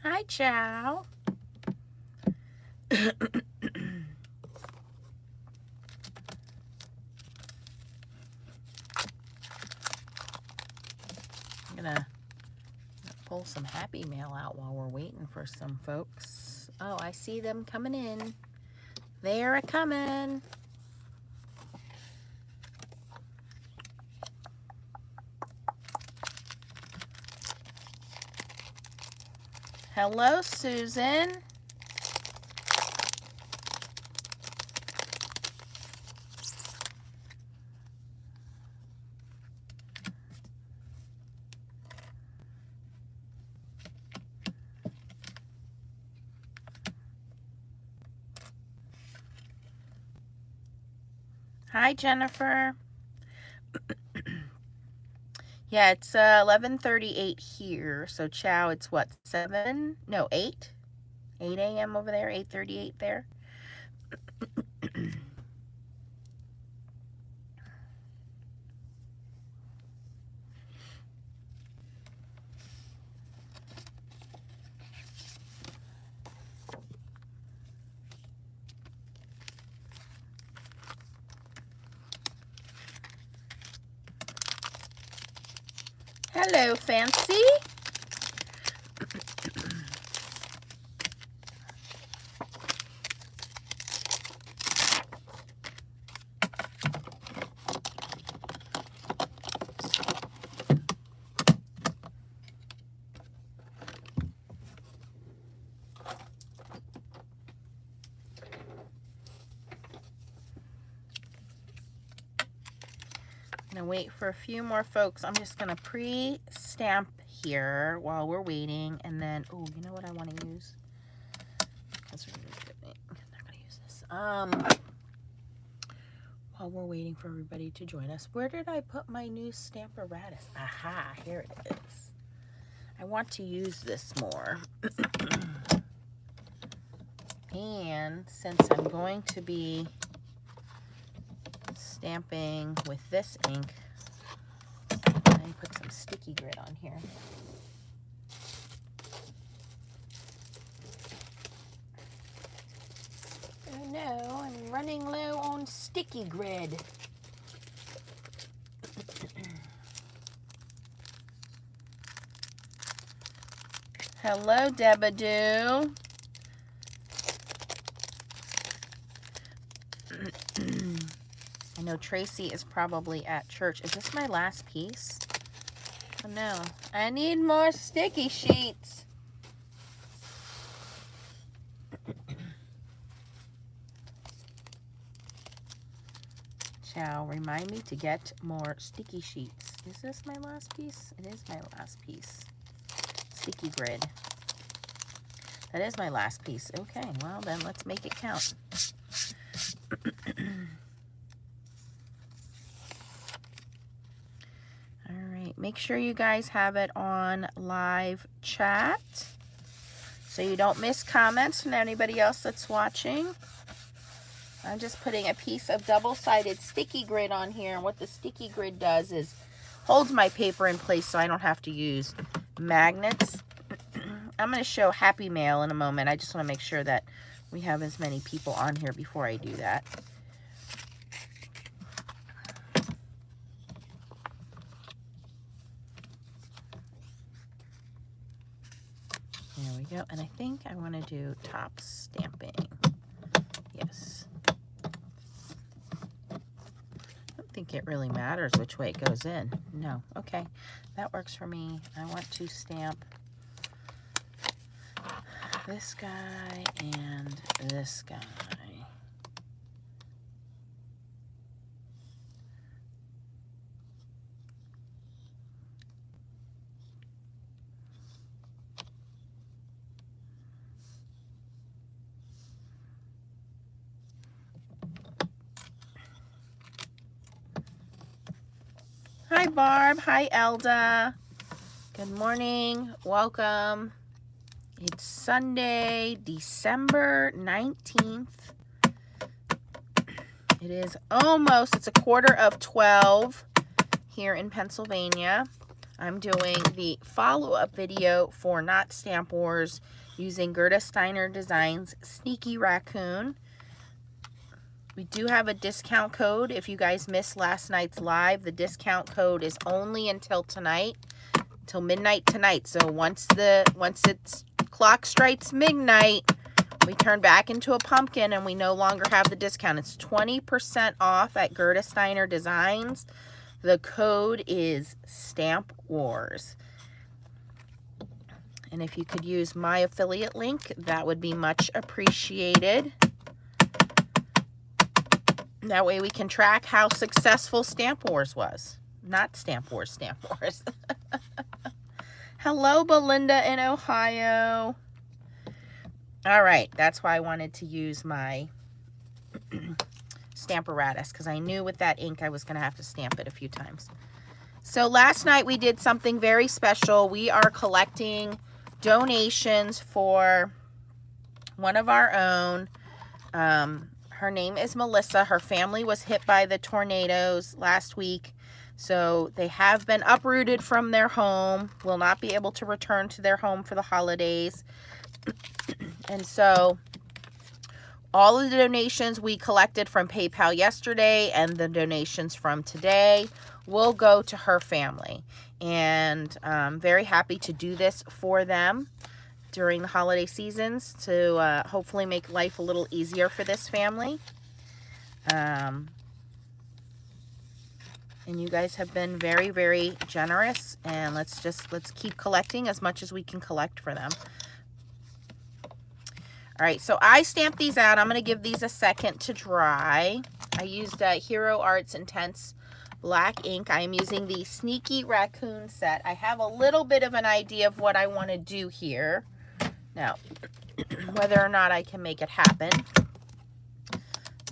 Hi, Chow. I'm gonna pull some happy mail out while we're waiting for some folks. Oh, I see them coming in. They're a-coming. Hello, Susan. Hi, Jennifer. Yeah, it's 11:38 here. So, Chow, it's what, 7? No, 8? 8 a.m. over there, 8:38 there. Hello, Fancy. Gonna wait for a few more folks. I'm just gonna pre-stamp here while we're waiting, and then you know what I want to use? That's really good. I'm not gonna use this. While we're waiting for everybody to join us, where did I put my new Stamparatus? Aha, here it is. I want to use this more. And since I'm going to be stamping with this ink, I put some sticky grit on here. Oh no, I'm running low on sticky grit. Hello, Debadoo. I know Tracy is probably at church. Is this my last piece? Oh no, I need more sticky sheets. Chow, remind me to get more sticky sheets. Is this my last piece? It is my last piece. Sticky grid. That is my last piece. Okay, well then let's make it count. Alright, make sure you guys have it on live chat so you don't miss comments from anybody else that's watching. I'm just putting a piece of double-sided sticky grid on here, and what the sticky grid does is holds my paper in place so I don't have to use magnets. I'm going to show Happy Mail in a moment. I just want to make sure that we have as many people on here before I do that. There we go. And I think I want to do top stamping. Yes. I don't think it really matters which way it goes in. No. Okay. That works for me. I want to stamp this guy and this guy. Hi, Barb. Hi, Elda. Good morning. Welcome. It's Sunday, December 19th. It is almost, it's 11:45 here in Pennsylvania. I'm doing the follow-up video for Not Stamp Wars using Gerda Steiner Designs Sneaky Raccoon. We do have a discount code. If you guys missed last night's live, the discount code is only until tonight, till midnight tonight. So once its clock strikes midnight, we turn back into a pumpkin and we no longer have the discount. It's 20% off at Gerda Steiner Designs. The code is Stamp Wars. And if you could use my affiliate link, that would be much appreciated. That way we can track how successful Stamp Wars was. Not Stamp Wars, Stamp Wars. Hello, Belinda in Ohio. All right, that's why I wanted to use my Stamparatus, because I knew with that ink I was going to have to stamp it a few times. So last night we did something very special. We are collecting donations for one of our own. Her name is Melissa. Her family was hit by the tornadoes last week. So they have been uprooted from their home, will not be able to return to their home for the holidays. And so all of the donations we collected from PayPal yesterday and the donations from today will go to her family. And I'm very happy to do this for them during the holiday seasons to hopefully make life a little easier for this family. And you guys have been very, very generous, and let's keep collecting as much as we can collect for them. All right, so I stamped these out. I'm going to give these a second to dry. I used Hero Arts Intense black ink. I am using the Sneaky Raccoon set. I have a little bit of an idea of what I want to do here. Now, whether or not I can make it happen,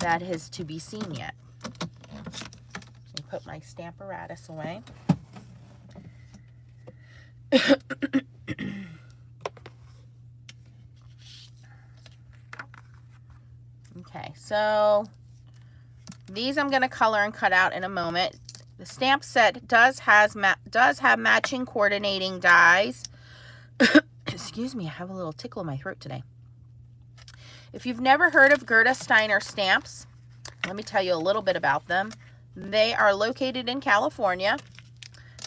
that is to be seen yet. Let me put my Stamparatus away. Okay, so these I'm going to color and cut out in a moment. The stamp set does have matching coordinating dies. Excuse me, I have a little tickle in my throat today. If you've never heard of Gerda Steiner stamps, let me tell you a little bit about them. They are located in California.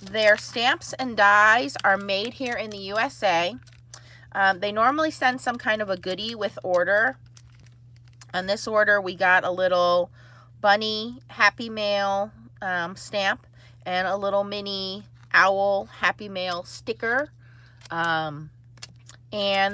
Their stamps and dies are made here in the USA. They normally send some kind of a goodie with order. On this order, we got a little bunny Happy Mail stamp and a little mini owl Happy Mail sticker. And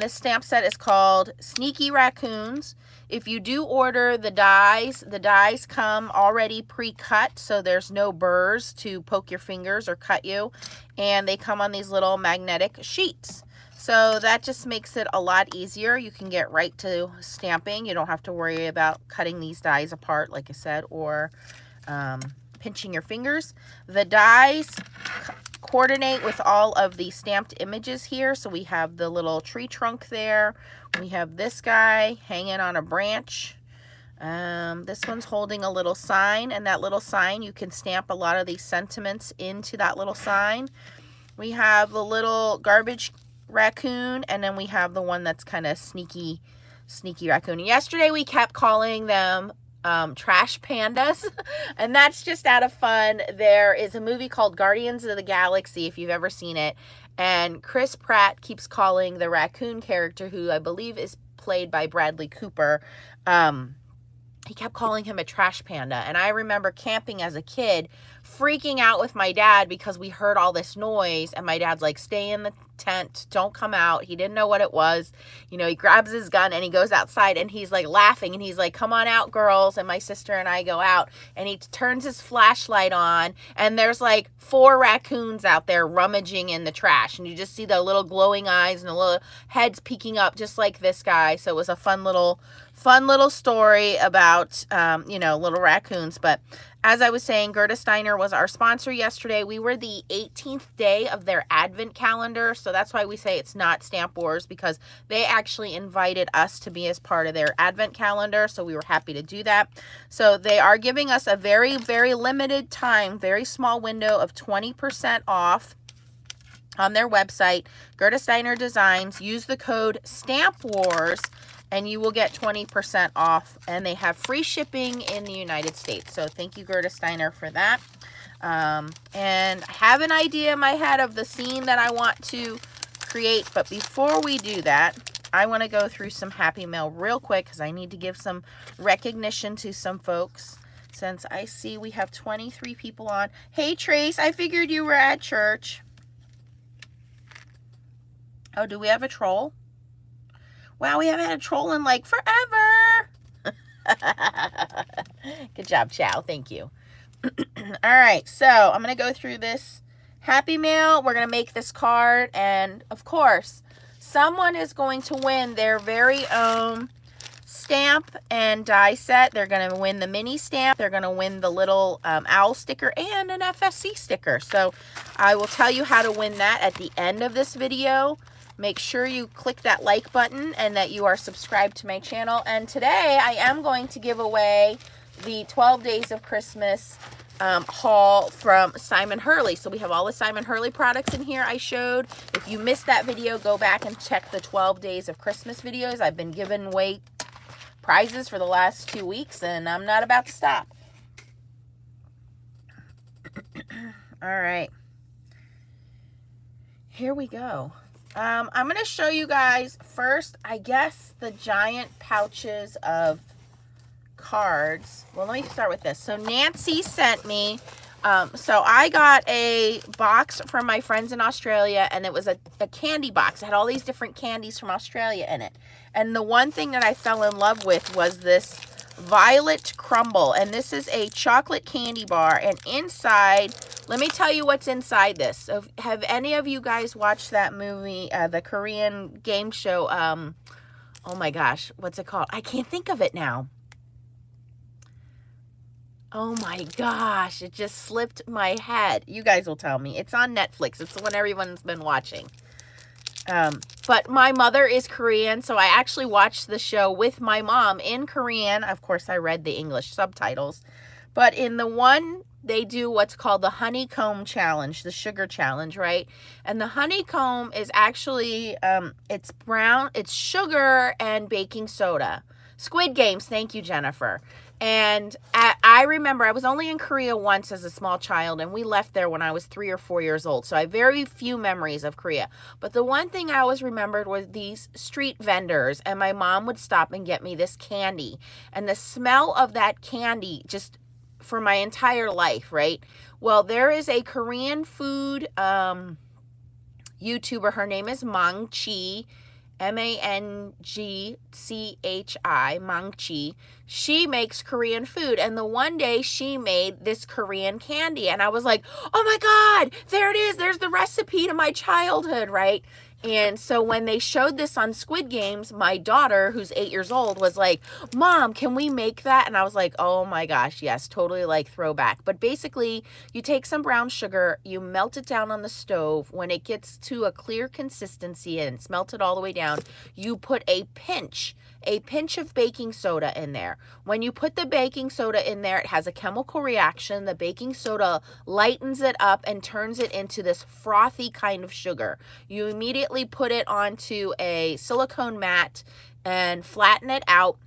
this stamp set is called Sneaky Raccoons. If you do order the dies come already pre-cut, so there's no burrs to poke your fingers or cut you. And they come on these little magnetic sheets. So that just makes it a lot easier. You can get right to stamping. You don't have to worry about cutting these dies apart, like I said, or pinching your fingers. The dies coordinate with all of the stamped images here. So we have the little tree trunk there. We have this guy hanging on a branch. This one's holding a little sign, and that little sign, you can stamp a lot of these sentiments into that little sign. We have the little garbage raccoon, and then we have the one that's kind of sneaky raccoon. Yesterday we kept calling them trash pandas, and that's just out of fun. There is a movie called Guardians of the Galaxy, if you've ever seen it, and Chris Pratt keeps calling the raccoon character, who I believe is played by Bradley Cooper, he kept calling him a trash panda. And I remember camping as a kid, freaking out with my dad because we heard all this noise, and my dad's like, stay in the tent, don't come out. He didn't know what it was. You know, he grabs his gun and he goes outside, and he's like laughing, and he's like, come on out, girls. And my sister and I go out, and he turns his flashlight on, and there's like 4 raccoons out there rummaging in the trash, and you just see the little glowing eyes and the little heads peeking up, just like this guy. So it was a fun little story about you know, little raccoons. But as I was saying, Gerda Steiner was our sponsor yesterday. We were the 18th day of their advent calendar, so that's why we say it's not Stamp Wars, because they actually invited us to be as part of their advent calendar, so we were happy to do that. So they are giving us a very, very limited time, very small window of 20% off on their website, Gerda Steiner Designs. Use the code STAMPWARS and you will get 20% off. And they have free shipping in the United States. So thank you, Gerda Steiner, for that. And I have an idea in my head of the scene that I want to create. But before we do that, I want to go through some Happy Mail real quick because I need to give some recognition to some folks. Since I see we have 23 people on. Hey, Trace, I figured you were at church. Oh, do we have a troll? Wow, we haven't had a troll in like forever. Good job, Chow. Thank you. All right, so I'm going to go through this Happy Mail. We're going to make this card. And, of course, someone is going to win their very own stamp and die set. They're going to win the mini stamp. They're going to win the little owl sticker and an FSC sticker. So I will tell you how to win that at the end of this video. Make sure you click that like button and that you are subscribed to my channel. And today I am going to give away the 12 Days of Christmas haul from Simon Hurley. So we have all the Simon Hurley products in here I showed. If you missed that video, go back and check the 12 Days of Christmas videos. I've been giving away prizes for the last 2 weeks and I'm not about to stop. All right. Here we go. I'm going to show you guys first, I guess, the giant pouches of cards. Well, let me start with this. So Nancy sent me, so I got a box from my friends in Australia, and it was a candy box. It had all these different candies from Australia in it. And the one thing that I fell in love with was this Violet Crumble. And this is a chocolate candy bar. And inside, let me tell you what's inside this. So have any of you guys watched that movie, the Korean game show? Oh my gosh, what's it called? I can't think of it now. Oh my gosh, it just slipped my head. You guys will tell me. It's on Netflix. It's the one everyone's been watching. But my mother is Korean, so I actually watched the show with my mom in Korean. Of course, I read the English subtitles. But in the one, they do what's called the honeycomb challenge, the sugar challenge, right? And the honeycomb is actually, it's brown, it's sugar and baking soda. Squid Games, thank you, Jennifer. And I remember I was only in Korea once as a small child, and we left there when I was 3 or 4 years old. So I have very few memories of Korea. But the one thing I always remembered was these street vendors, and my mom would stop and get me this candy. And the smell of that candy just for my entire life, right? Well, there is a Korean food YouTuber. Her name is Mangchi. Mangchi, Mangchi. She makes Korean food, and the one day she made this Korean candy, and I was like, oh my God, there it is. There's the recipe to my childhood, right? And so when they showed this on Squid Games, my daughter, who's 8 years old, was like, Mom, can we make that? And I was like, oh my gosh, yes, totally like throwback. But basically, you take some brown sugar, you melt it down on the stove. When it gets to a clear consistency and it's melted all the way down, you put a pinch of baking soda in there. When you put the baking soda in there, it has a chemical reaction. The baking soda lightens it up and turns it into this frothy kind of sugar. You immediately put it onto a silicone mat and flatten it out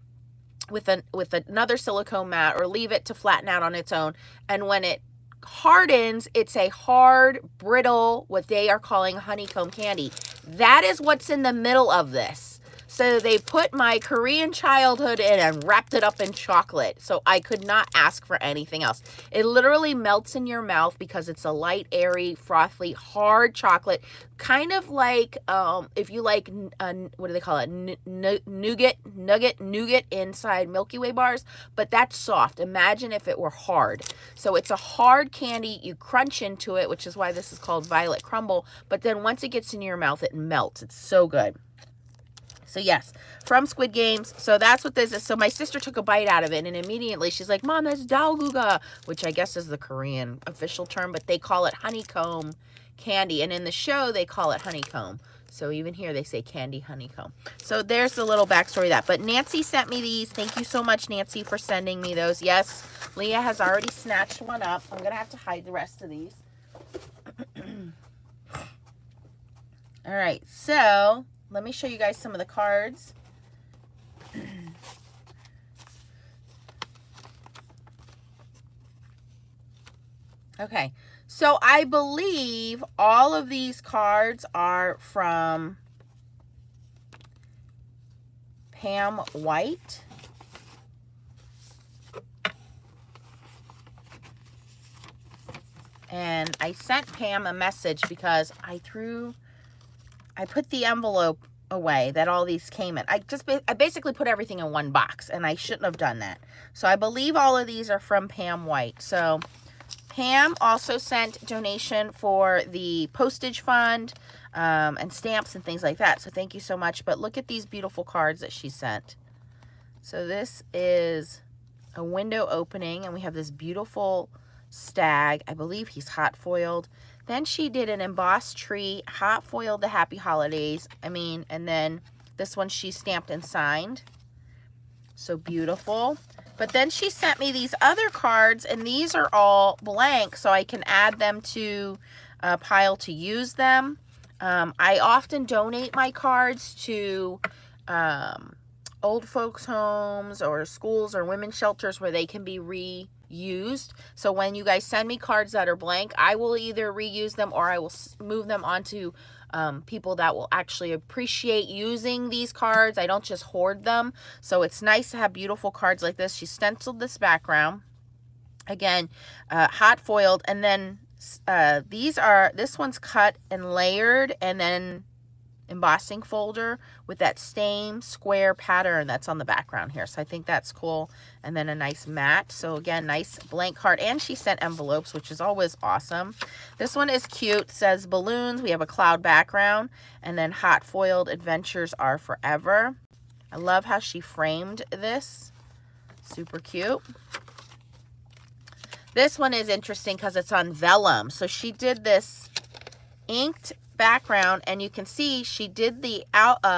with another silicone mat, or leave it to flatten out on its own. And when it hardens, it's a hard, brittle, what they are calling honeycomb candy. That is what's in the middle of this. So they put my Korean childhood in and wrapped it up in chocolate. So I could not ask for anything else. It literally melts in your mouth because it's a light, airy, frothy, hard chocolate. Kind of like, if you like, what do they call it? Nougat inside Milky Way bars. But that's soft. Imagine if it were hard. So it's a hard candy. You crunch into it, which is why this is called Violet Crumble. But then once it gets in your mouth, it melts. It's so good. So yes, from Squid Games. So that's what this is. So my sister took a bite out of it, and immediately she's like, Mom, that's dalguga, which I guess is the Korean official term, but they call it honeycomb candy. And in the show, they call it honeycomb. So even here, they say candy honeycomb. So there's the little backstory of that. But Nancy sent me these. Thank you so much, Nancy, for sending me those. Yes, Leah has already snatched one up. I'm going to have to hide the rest of these. All right, so let me show you guys some of the cards. Okay, so I believe all of these cards are from Pam White. And I sent Pam a message because I put the envelope away that all these came in. I basically put everything in one box, and I shouldn't have done that. So I believe all of these are from Pam White. So Pam also sent donation for the postage fund and stamps and things like that. So thank you so much. But look at these beautiful cards that she sent. So this is a window opening, and we have this beautiful stag. I believe he's hot foiled. Then she did an embossed tree, hot foiled the Happy Holidays. And then this one she stamped and signed. So beautiful. But then she sent me these other cards, and these are all blank, so I can add them to a pile to use them. I often donate my cards to old folks' homes or schools or women's shelters where they can be reused. So when you guys send me cards that are blank, I will either reuse them or I will move them onto people that will actually appreciate using these cards. I don't just hoard them. So it's nice to have beautiful cards like this. She stenciled this background. Again, hot foiled. And then this one's cut and layered, and then embossing folder with that same square pattern that's on the background here. So I think that's cool. And then a nice mat. So again, nice blank card. And she sent envelopes, which is always awesome. This one is cute. It says balloons. We have a cloud background. And then hot foiled, adventures are forever. I love how she framed this. Super cute. This one is interesting because it's on vellum. So she did this inked background, and you can see she did the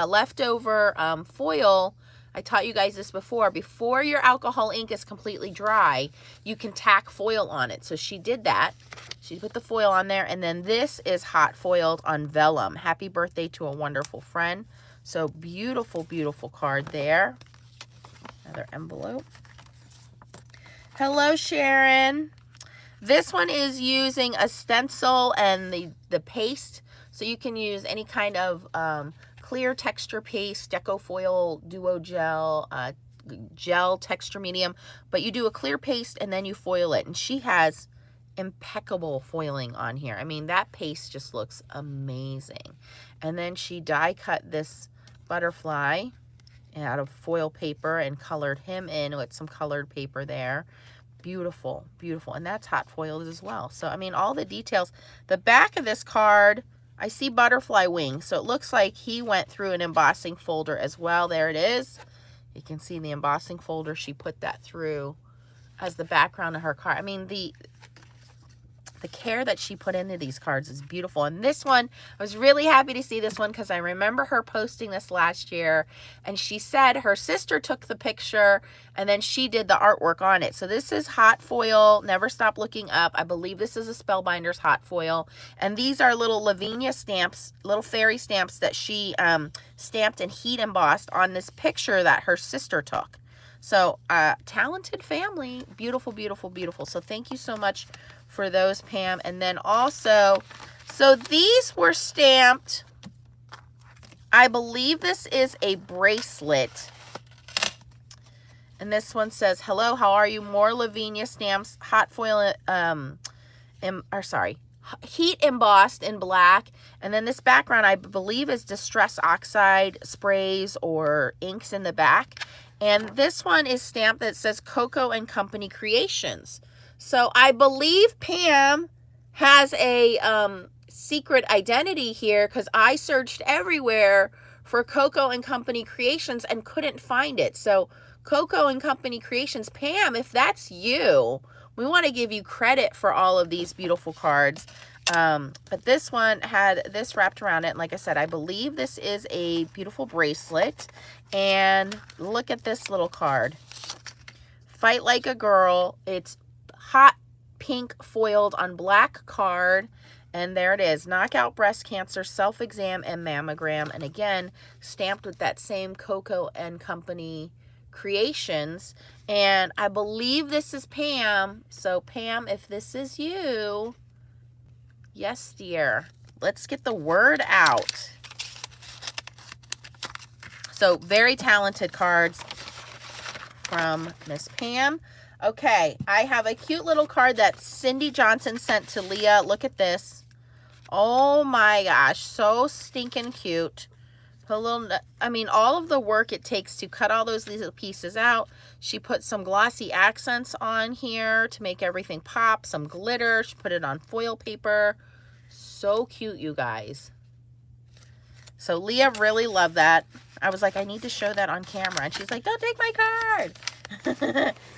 leftover foil. I taught you guys this before your alcohol ink is completely dry, you can tack foil on it. So she did that. She put the foil on there, and then this is hot foiled on vellum. Happy birthday to a wonderful friend. So beautiful, beautiful card there. Another envelope. Hello, Sharon. This one is using a stencil and the paste. So you can use any kind of clear texture paste, deco foil, duo gel, gel texture medium. But you do a clear paste and then you foil it. And she has impeccable foiling on here. I mean, that paste just looks amazing. And then she die cut this butterfly out of foil paper and colored him in with some colored paper there. Beautiful, beautiful. And that's hot foiled as well. So, I mean, all the details. The back of this card, I see butterfly wings. So it looks like he went through an embossing folder as well. There it is. You can see the embossing folder. She put that through as the background of her card. I mean, the care that she put into these cards is beautiful. And this one, I was really happy to see this one because I remember her posting this last year, and she said her sister took the picture and then she did the artwork on it. So this is hot foil, Never Stop Looking Up. I believe this is a Spellbinders hot foil. And these are little Lavinia stamps, little fairy stamps that she stamped and heat embossed on this picture that her sister took. So talented family. Beautiful, beautiful, beautiful. So thank you so much for those, Pam. And then also, so these were stamped. I believe this is a bracelet. And this one says, hello, how are you? More Lavinia stamps, hot foil, heat embossed in black. And then this background, I believe, is Distress Oxide sprays or inks in the back. And this one is stamped that says Coco and Company Creations. So I believe Pam has a secret identity here because I searched everywhere for Coco and Company Creations and couldn't find it. So Coco and Company Creations, Pam, if that's you, we want to give you credit for all of these beautiful cards. But this one had this wrapped around it. And like I said, I believe this is a beautiful bracelet. And look at this little card. Fight Like a Girl. It's hot pink foiled on black card. And there it is, Knockout Breast Cancer Self-Exam and Mammogram. And again, stamped with that same Coco and Company creations. And I believe this is Pam. So Pam, if this is you, yes, dear, let's get the word out. So very talented cards from Miss Pam. Okay, I have a cute little card that Cindy Johnson sent to Leah. Look at this. Oh my gosh, so stinking cute. Put a little, I mean, all of the work it takes to cut all those little pieces out. She put some glossy accents on here to make everything pop, some glitter. She put it on foil paper. So cute, you guys. So Leah really loved that. I was like, I need to show that on camera. And she's like, don't take my card.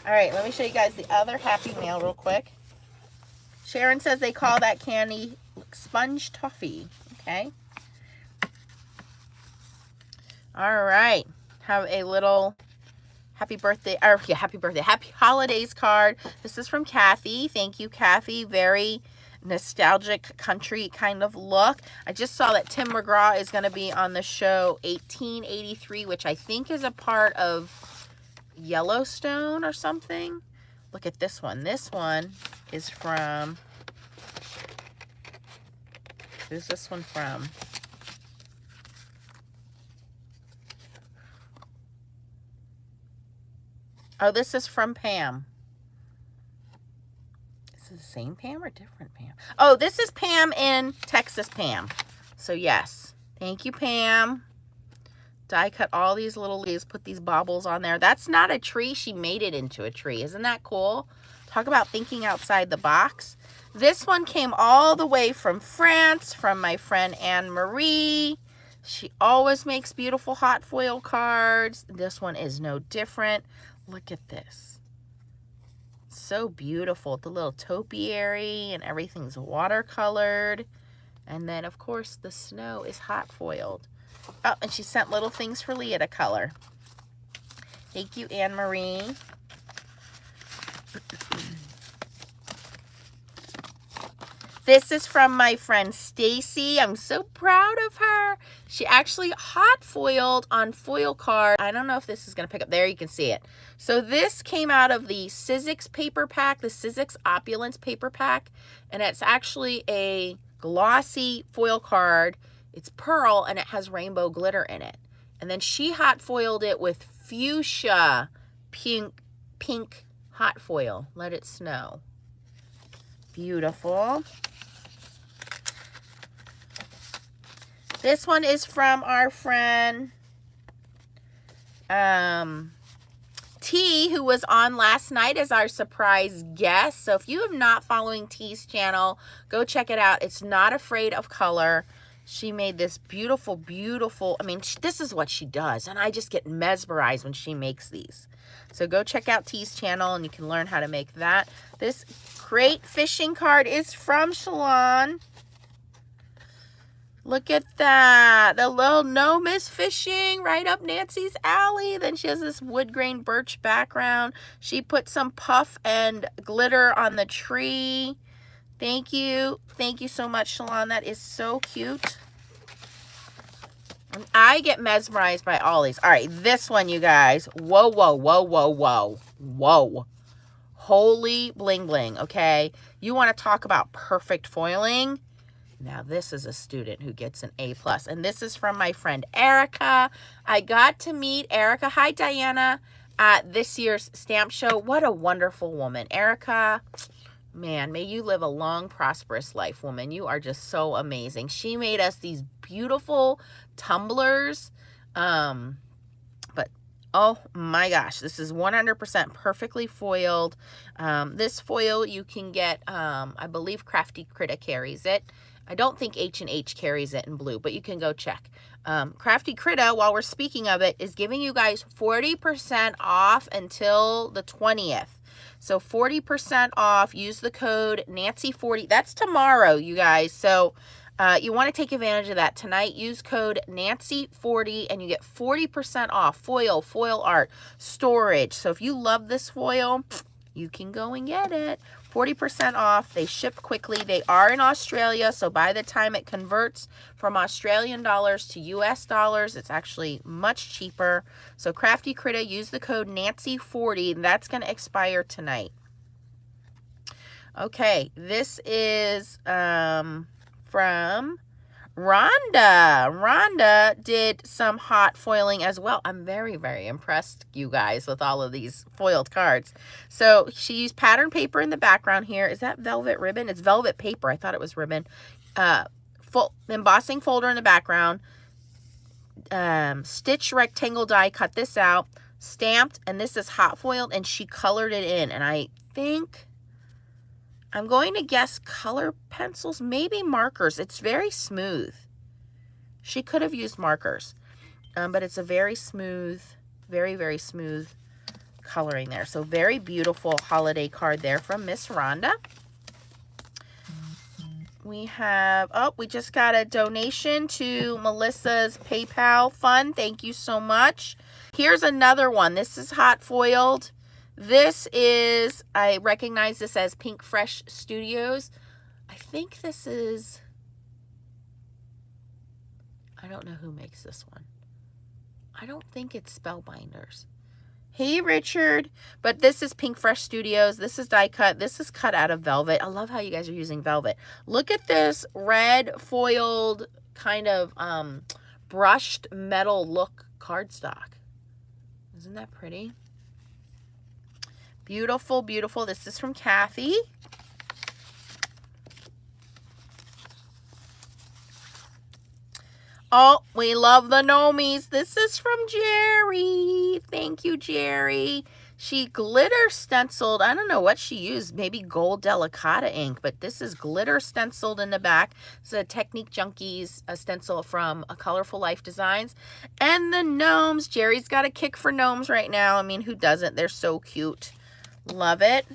All right, let me show you guys the other Happy Mail real quick. Sharon says they call that candy sponge toffee. Okay. All right. Have a little happy birthday, or yeah, happy birthday, happy holidays card. This is from Kathy. Thank you, Kathy. Very nostalgic country kind of look. I just saw that Tim McGraw is going to be on the show 1883, which I think is a part of Yellowstone or something. Look at this one. This one is from, who's this one from? Oh, this is from Pam. Is it the same Pam or different Pam? Oh, this is Pam in Texas Pam. So yes, thank you, Pam. Die cut all these little leaves, put these baubles on there. That's not a tree. She made it into a tree. Isn't that cool? Talk about thinking outside the box. This one came all the way from France, from my friend Anne-Marie. She always makes beautiful hot foil cards. This one is no different. Look at this. So beautiful. The little topiary and everything's watercolored. And then, of course, the snow is hot foiled. Oh, and she sent little things for Leah to color. Thank you, Anne-Marie. This is from my friend Stacy. I'm so proud of her. She actually hot foiled on foil card. I don't know if this is going to pick up. There, you can see it. So this came out of the Sizzix paper pack, the Sizzix Opulence paper pack. And it's actually a glossy foil card. It's pearl and it has rainbow glitter in it. And then she hot foiled it with fuchsia pink hot foil. Let it snow. Beautiful. This one is from our friend T, who was on last night as our surprise guest. So if you have not following T's channel, go check it out. It's Not Afraid of Color. She made this beautiful, beautiful, I mean, this is what she does. And I just get mesmerized when she makes these. So go check out T's channel and you can learn how to make that. This great fishing card is from Shalon. Look at that. The little no miss fishing right up Nancy's alley. Then she has this wood grain birch background. She put some puff and glitter on the tree. Thank you. Thank you so much, Shalon. That is so cute. And I get mesmerized by all these. All right, this one, you guys. Whoa, whoa, whoa, whoa, whoa. Whoa. Holy bling bling, okay? You want to talk about perfect foiling? Now, this is a student who gets an A+. And this is from my friend Erica. I got to meet Erica. Hi, Diana. At this year's stamp show. What a wonderful woman. Erica, man, may you live a long, prosperous life, woman. You are just so amazing. She made us these beautiful tumblers. But, oh my gosh, this is 100% perfectly foiled. This foil you can get, I believe Crafty Critta carries it. I don't think H&H carries it in blue, but you can go check. Crafty Critta, while we're speaking of it, is giving you guys 40% off until the 20th. So 40% off. Use the code Nancy40. That's tomorrow, you guys. So you want to take advantage of that tonight. Use code Nancy40 and you get 40% off foil, foil art, storage. So if you love this foil, you can go and get it. 40% off. They ship quickly. They are in Australia, so by the time it converts from Australian dollars to US dollars, it's actually much cheaper. So Crafty Critta, use the code Nancy40, and that's going to expire tonight. Okay, this is from Rhonda. Rhonda did some hot foiling as well. I'm very, very impressed, you guys, with all of these foiled cards. So she used pattern paper in the background here. Is that velvet ribbon? It's velvet paper. I thought it was ribbon. Full embossing folder in the background. Stitch rectangle die. Cut this out. Stamped, and this is hot foiled, and she colored it in. And I think, I'm going to guess color pencils, maybe markers. It's very smooth. She could have used markers, but it's a very smooth, very, very smooth coloring there. So very beautiful holiday card there from Miss Rhonda. We have, oh, we just got a donation to Melissa's PayPal fund. Thank you so much. Here's another one. This is hot foiled. This is, I recognize this as Pink Fresh Studios. I think this is, I don't know who makes this one. I don't think it's Spellbinders. Hey, Richard. But this is Pink Fresh Studios. This is die cut. This is cut out of velvet. I love how you guys are using velvet. Look at this red foiled kind of brushed metal look cardstock. Isn't that pretty? Beautiful, beautiful. This is from Kathy. Oh, we love the Nomies. This is from Jerry. Thank you, Jerry. She glitter stenciled. I don't know what she used. Maybe gold delicata ink, but this is glitter stenciled in the back. It's a Technique Junkies stencil from a Colorful Life Designs. And the gnomes. Jerry's got a kick for gnomes right now. I mean, who doesn't? They're so cute. Love it.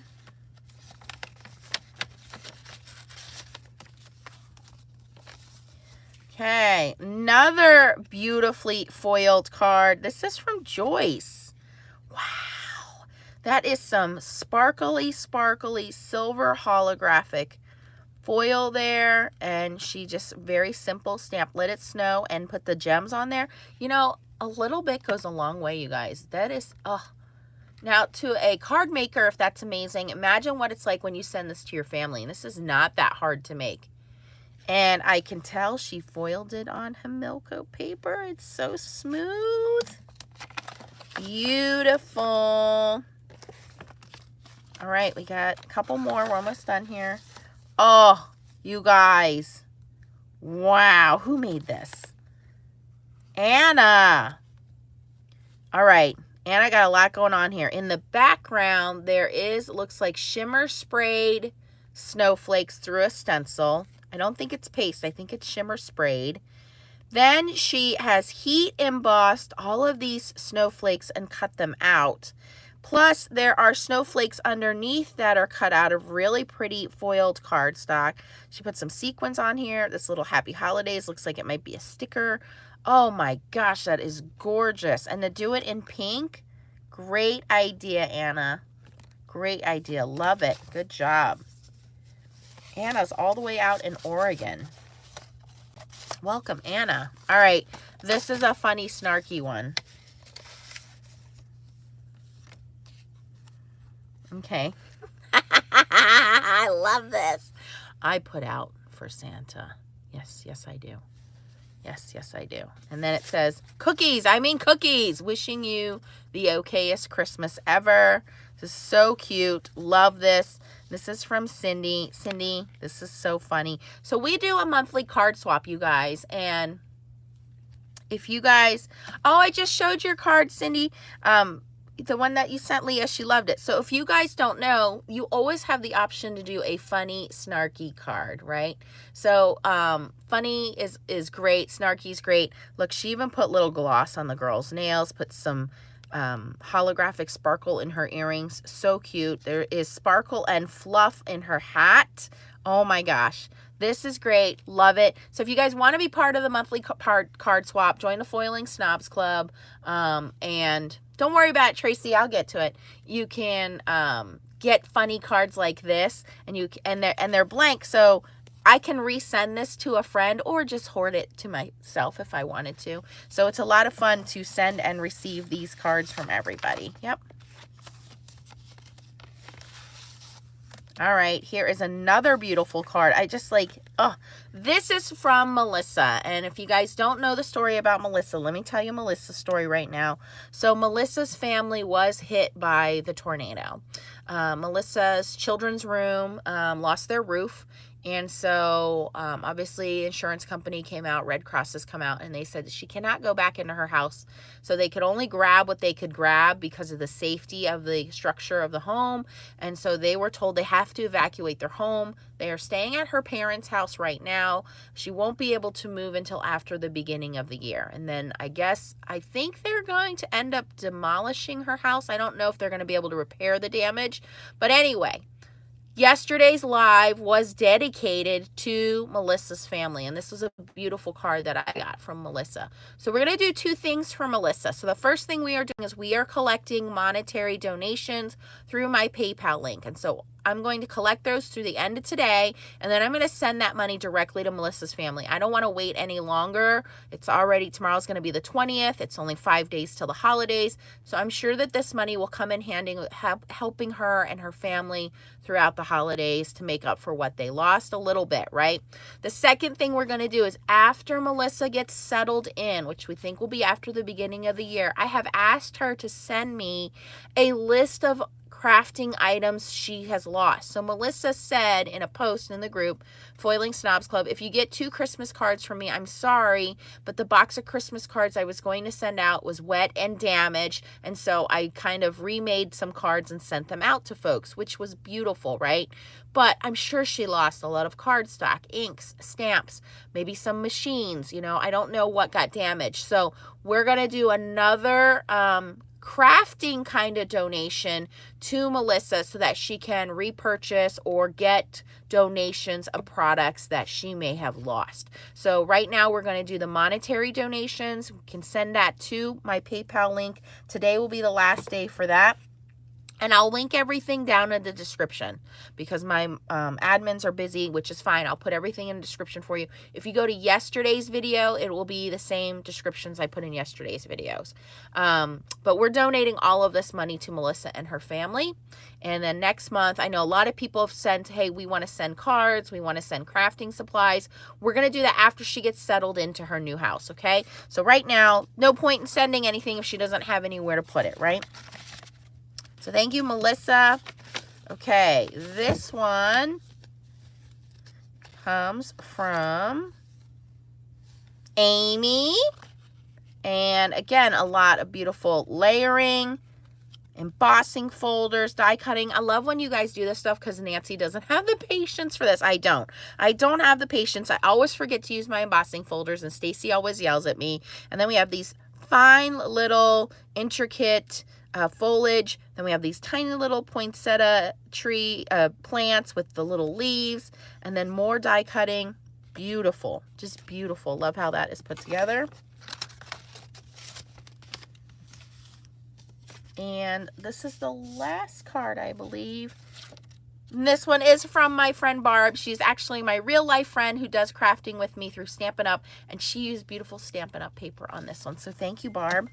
Okay, another beautifully foiled card. This is from Joyce. Wow, that is some sparkly, sparkly silver holographic foil there. And she just very simple stamp, let it snow, and put the gems on there. You know, a little bit goes a long way, you guys. That is, oh. Now, to a card maker, if that's amazing, imagine what it's like when you send this to your family. And this is not that hard to make. And I can tell she foiled it on Himilco paper. It's so smooth. Beautiful. All right, we got a couple more. We're almost done here. Oh, you guys. Wow, who made this? Anna. All right. And I got a lot going on here. In the background, there is, looks like shimmer sprayed snowflakes through a stencil. I don't think it's paste. I think it's shimmer sprayed. Then she has heat embossed all of these snowflakes and cut them out. Plus, there are snowflakes underneath that are cut out of really pretty foiled cardstock. She put some sequins on here. This little Happy Holidays looks like it might be a sticker. Oh my gosh, that is gorgeous. And to do it in pink, great idea, Anna. Great idea. Love it. Good job. Anna's all the way out in Oregon. Welcome, Anna. All right, this is a funny, snarky one. Okay. I love this. I put out for Santa. Yes, yes, I do. Yes, yes, I do. And then it says, cookies. I mean cookies. Wishing you the okayest Christmas ever. This is so cute. Love this. This is from Cindy. Cindy, this is so funny. So we do a monthly card swap, you guys. And if you guys... Oh, I just showed your card, Cindy. The one that you sent Leah, she loved it. So if you guys don't know, you always have the option to do a funny, snarky card, right? So funny is great. Snarky is great. Look, she even put little gloss on the girl's nails, put some holographic sparkle in her earrings. So cute. There is sparkle and fluff in her hat. Oh my gosh. This is great. Love it. So if you guys want to be part of the monthly card swap, join the Foiling Snobs Club. And don't worry about it, Tracy. I'll get to it. You can get funny cards like this, and they're blank, so I can resend this to a friend or just hoard it to myself if I wanted to. So it's a lot of fun to send and receive these cards from everybody. Yep. All right, here is another beautiful card. I just like, oh, this is from Melissa. And if you guys don't know the story about Melissa, let me tell you Melissa's story right now. So Melissa's family was hit by the tornado. Melissa's children's room lost their roof. And so obviously insurance company came out, Red Cross has come out, and they said she cannot go back into her house. So they could only grab what they could grab because of the safety of the structure of the home. And so they were told they have to evacuate their home. They are staying at her parents' house right now. She won't be able to move until after the beginning of the year. And then I think they're going to end up demolishing her house. I don't know if they're going to be able to repair the damage. But anyway, yesterday's live was dedicated to Melissa's family, and this was a beautiful card that I got from Melissa. So we're going to do two things for Melissa. So the first thing we are doing is we are collecting monetary donations through my PayPal link. And so I'm going to collect those through the end of today, and then I'm going to send that money directly to Melissa's family. I don't want to wait any longer. It's already, tomorrow's going to be the 20th. It's only 5 days till the holidays. So I'm sure that this money will come in handy, helping her and her family throughout the holidays to make up for what they lost a little bit, right? The second thing we're going to do is after Melissa gets settled in, which we think will be after the beginning of the year, I have asked her to send me a list of crafting items she has lost. So Melissa said in a post in the group, Foiling Snobs Club, if you get 2 Christmas cards from me, I'm sorry, but the box of Christmas cards I was going to send out was wet and damaged, and so I kind of remade some cards and sent them out to folks, which was beautiful, right? But I'm sure she lost a lot of cardstock, inks, stamps, maybe some machines, I don't know what got damaged. So we're going to do another crafting kind of donation to Melissa so that she can repurchase or get donations of products that she may have lost. So right now we're going to do the monetary donations. We can send that to my PayPal link. Today will be the last day for that. And I'll link everything down in the description because my admins are busy, which is fine. I'll put everything in the description for you. If you go to yesterday's video, it will be the same descriptions I put in yesterday's videos. But we're donating all of this money to Melissa and her family. And then next month, I know a lot of people have sent, hey, we want to send cards. We want to send crafting supplies. We're going to do that after she gets settled into her new house, okay? So right now, no point in sending anything if she doesn't have anywhere to put it, right? So thank you, Melissa. Okay, this one comes from Amy. And again, a lot of beautiful layering, embossing folders, die cutting. I love when you guys do this stuff because Nancy doesn't have the patience for this. I don't have the patience. I always forget to use my embossing folders, and Stacy always yells at me. And then we have these fine little intricate foliage. Then we have these tiny little poinsettia tree plants with the little leaves, and then more die cutting. Beautiful, just beautiful. Love how that is put together. And this is the last card, I believe. And this one is from my friend Barb. She's actually my real life friend who does crafting with me through Stampin' Up, and she used beautiful Stampin' Up paper on this one. So thank you, Barb.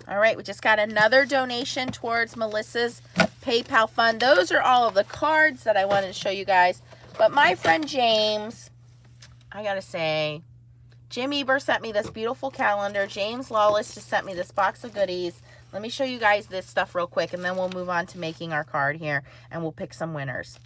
All right, we just got another donation towards Melissa's PayPal fund. Those are all of the cards that I wanted to show you guys. But my friend James, I gotta say, Jim Eber sent me this beautiful calendar. James Lawless just sent me this box of goodies. Let me show you guys this stuff real quick, and then we'll move on to making our card here, and we'll pick some winners.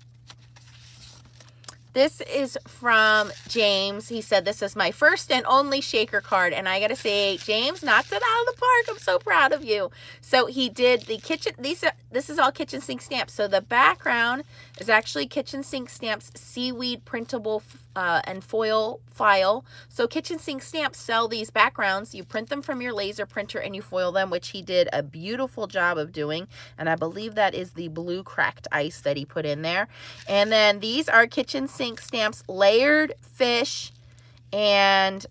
This is from James. He said, this is my first and only shaker card. And I got to say, James knocked it out of the park. I'm so proud of you. So he did the kitchen. This is all kitchen sink stamps. So the background is actually kitchen sink stamps, seaweed printable and foil file. So kitchen sink stamps sell these backgrounds. You print them from your laser printer and you foil them, which he did a beautiful job of doing. And I believe that is the blue cracked ice that he put in there. And then these are kitchen sink stamps, layered fish, and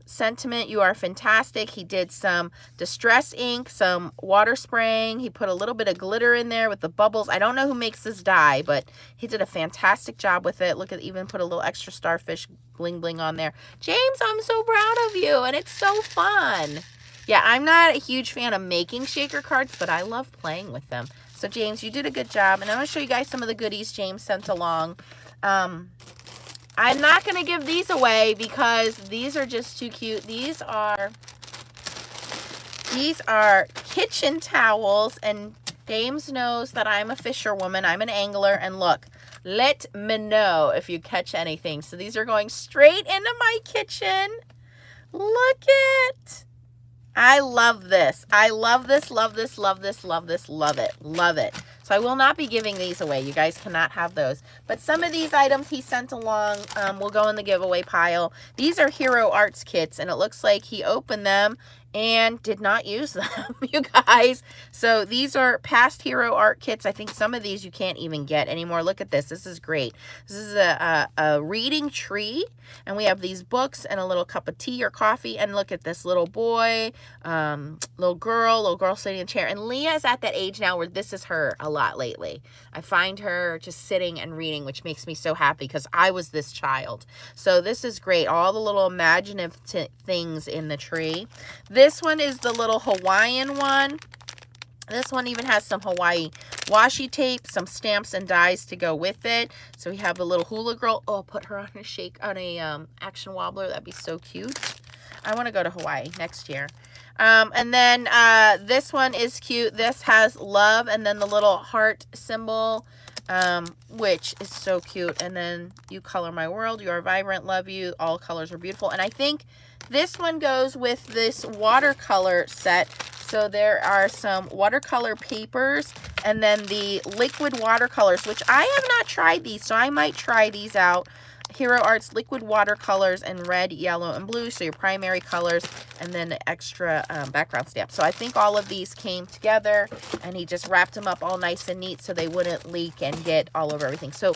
sentiment, you are fantastic. He did some distress ink, some water spraying. He put a little bit of glitter in there with the bubbles. I don't know who makes this die, but he did a fantastic job with it. Look at, even put a little extra starfish bling bling on there. James, I'm so proud of you, and it's so fun. Yeah, I'm not a huge fan of making shaker cards, but I love playing with them. So James, you did a good job, and I'm going to show you guys some of the goodies James sent along. I'm not going to give these away because these are just too cute. These are kitchen towels, and James knows that I'm a fisherwoman. I'm an angler, and look, let me know if you catch anything. So these are going straight into my kitchen. Look it. I love this. I love this, love this, love this, love this, love it, love it. So I will not be giving these away. You guys cannot have those. But some of these items he sent along will go in the giveaway pile. These are Hero Arts kits, and it looks like he opened them and did not use them, you guys. So these are past Hero Art kits. I think some of these you can't even get anymore. Look at this. This is great. This is a reading tree, and we have these books and a little cup of tea or coffee. And look at this little boy, little girl sitting in a chair. And Leah is at that age now where this is her a lot lately. I find her just sitting and reading, which makes me so happy because I was this child. So this is great. All the little imaginative things in the tree. This one is the little Hawaiian one. This one even has some Hawaii washi tape, some stamps and dies to go with it. So we have a little hula girl. Oh, put her on a action wobbler. That'd be so cute. I want to go to Hawaii next year. And then this one is cute. This has love and then the little heart symbol, which is so cute. And then you color my world. You are vibrant. Love you. All colors are beautiful. And I think this one goes with this watercolor set. So there are some watercolor papers and then the liquid watercolors, which I have not tried these. So I might try these out. Hero Arts liquid watercolors in red, yellow, and blue. So your primary colors and then the extra background stamp. So I think all of these came together and he just wrapped them up all nice and neat so they wouldn't leak and get all over everything. So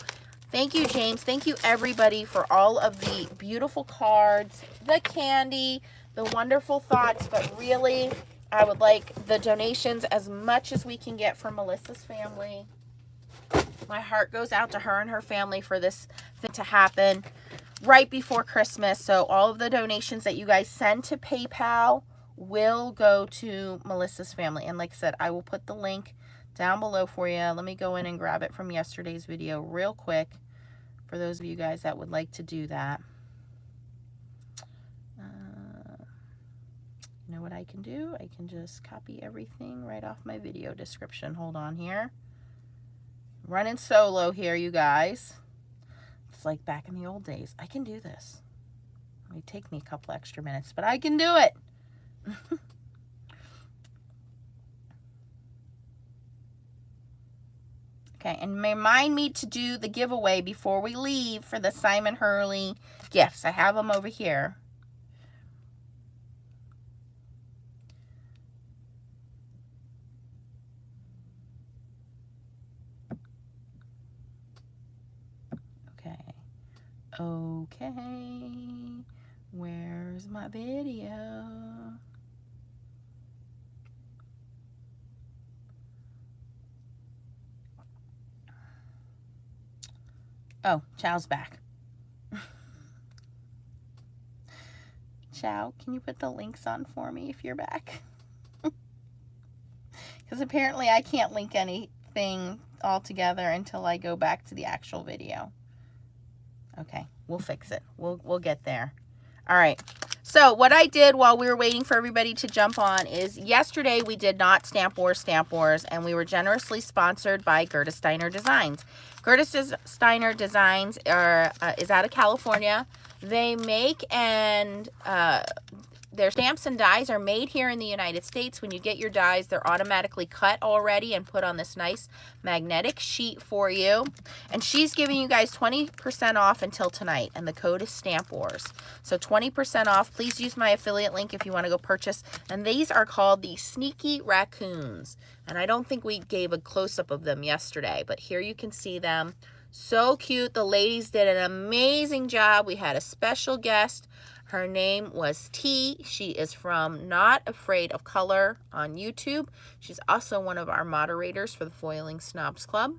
thank you, James. Thank you, everybody, for all of the beautiful cards, the candy, the wonderful thoughts. But really, I would like the donations as much as we can get from Melissa's family. My heart goes out to her and her family for this thing to happen right before Christmas. So all of the donations that you guys send to PayPal will go to Melissa's family. And like I said, I will put the link down below for you. Let me go in and grab it from yesterday's video real quick for those of you guys that would like to do that. You know what I can do? I can just copy everything right off my video description. Hold on here. Running solo here, you guys. It's like back in the old days. I can do this. It may take me a couple extra minutes, but I can do it. Okay, and remind me to do the giveaway before we leave for the Simon Hurley gifts. I have them over here. Okay, where's my video? Oh, Chow's back. Chow, can you put the links on for me if you're back? Because apparently I can't link anything all together until I go back to the actual video. Okay, we'll fix it. We'll get there. All right. So what I did while we were waiting for everybody to jump on is yesterday we did not Stamp Wars, and we were generously sponsored by Gerda Steiner Designs. Gerda Steiner Designs is out of California. They make and their stamps and dies are made here in the United States. When you get your dies, they're automatically cut already and put on this nice magnetic sheet for you. And she's giving you guys 20% off until tonight, and the code is Stamp Wars. So 20% off. Please use my affiliate link if you want to go purchase. And these are called the Sneaky Raccoons. And I don't think we gave a close-up of them yesterday, but here you can see them. So cute. The ladies did an amazing job. We had a special guest. Her name was T. She is from Not Afraid of Color on YouTube. She's also one of our moderators for the Foiling Snobs Club.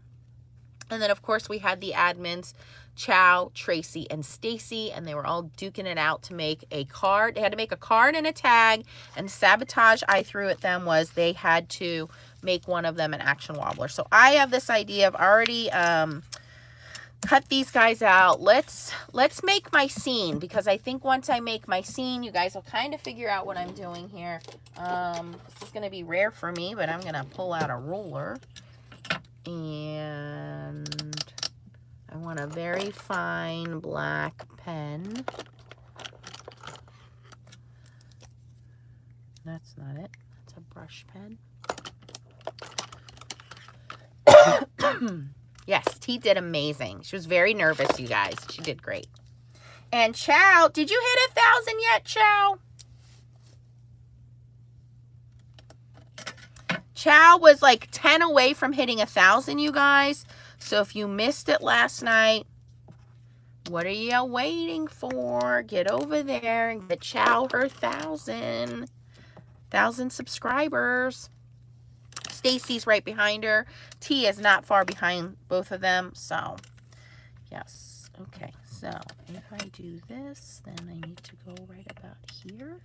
And then, of course, we had the admins, Chow, Tracy, and Stacy, and they were all duking it out to make a card. They had to make a card and a tag, and sabotage I threw at them was they had to make one of them an action wobbler. So I have this idea of already cut these guys out. Let's make my scene, because I think once I make my scene, you guys will kind of figure out what I'm doing here. This is going to be rare for me, but I'm going to pull out a ruler. And I want a very fine black pen. That's not it. That's a brush pen. Yes, T did amazing. She was very nervous, you guys. She did great. And Chow, did you hit 1,000 yet, Chow? Chow was like 10 away from hitting 1,000, you guys. So if you missed it last night, what are you waiting for? Get over there and get Chow her 1,000 subscribers. Stacy's right behind her. T is not far behind both of them. So, yes. Okay, so if I do this, then I need to go right about here.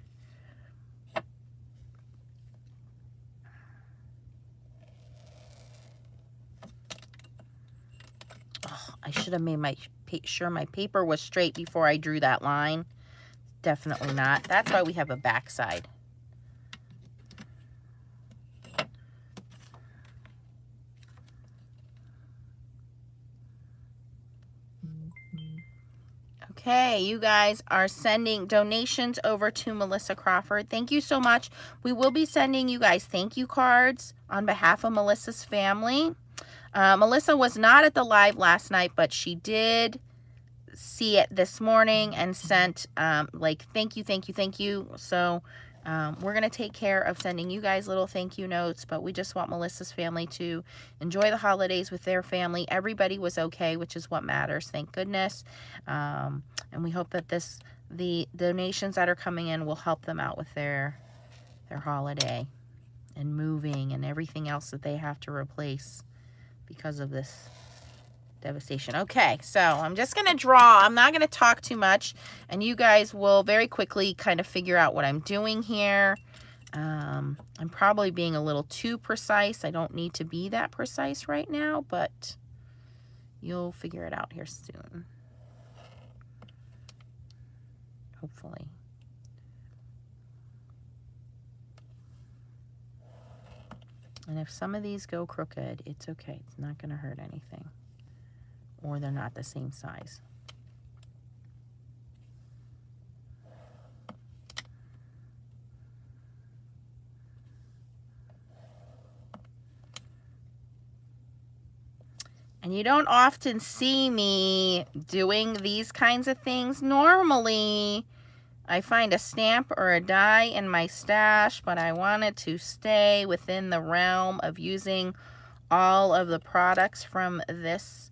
Oh, I should have made sure my paper was straight before I drew that line. Definitely not. That's why we have a backside. Okay, you guys are sending donations over to Melissa Crawford. Thank you so much. We will be sending you guys thank you cards on behalf of Melissa's family. Melissa was not at the live last night, but she did see it this morning and sent like thank you. So we're going to take care of sending you guys little thank you notes, but we just want Melissa's family to enjoy the holidays with their family. Everybody was okay, which is what matters, thank goodness. And we hope that the donations that are coming in will help them out with their holiday and moving and everything else that they have to replace because of this devastation. Okay, so I'm just going to draw. I'm not going to talk too much, and you guys will very quickly kind of figure out what I'm doing here. I'm probably being a little too precise. I don't need to be that precise right now, but you'll figure it out here soon. Hopefully. And if some of these go crooked, it's okay. It's not going to hurt anything. Or they're not the same size. And you don't often see me doing these kinds of things. Normally, I find a stamp or a die in my stash, but I wanted to stay within the realm of using all of the products from this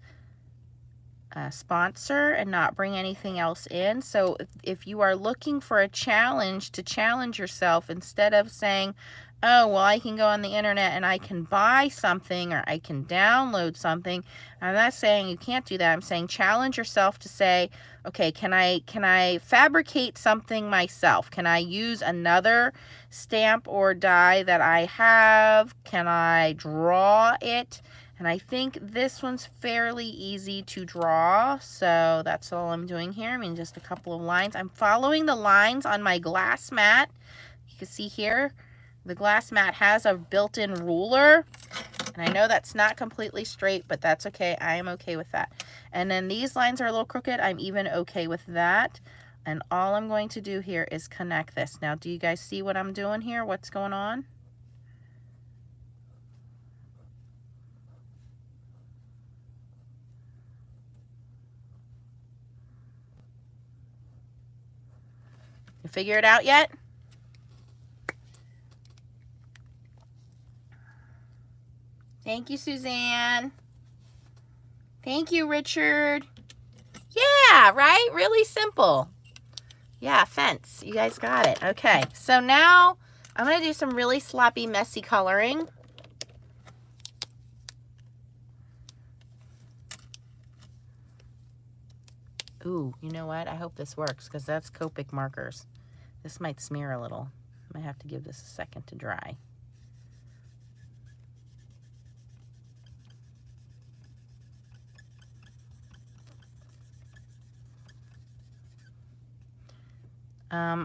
sponsor and not bring anything else in. So if you are looking for a challenge to challenge yourself, instead of saying, oh, well, I can go on the internet and I can buy something or I can download something. I'm not saying you can't do that. I'm saying challenge yourself to say, okay, can I fabricate something myself? Can I use another stamp or die that I have? Can I draw it? And I think this one's fairly easy to draw. So that's all I'm doing here. I mean, just a couple of lines. I'm following the lines on my glass mat. You can see here, the glass mat has a built-in ruler, and I know that's not completely straight, but that's okay. I am okay with that. And then these lines are a little crooked. I'm even okay with that. And all I'm going to do here is connect this. Now, do you guys see what I'm doing here? What's going on? You figure it out yet? Thank you, Suzanne. Thank you, Richard. Yeah, right? Really simple. Yeah, fence. You guys got it. Okay, so now I'm going to do some really sloppy, messy coloring. Ooh, you know what? I hope this works because that's Copic markers. This might smear a little. I might have to give this a second to dry.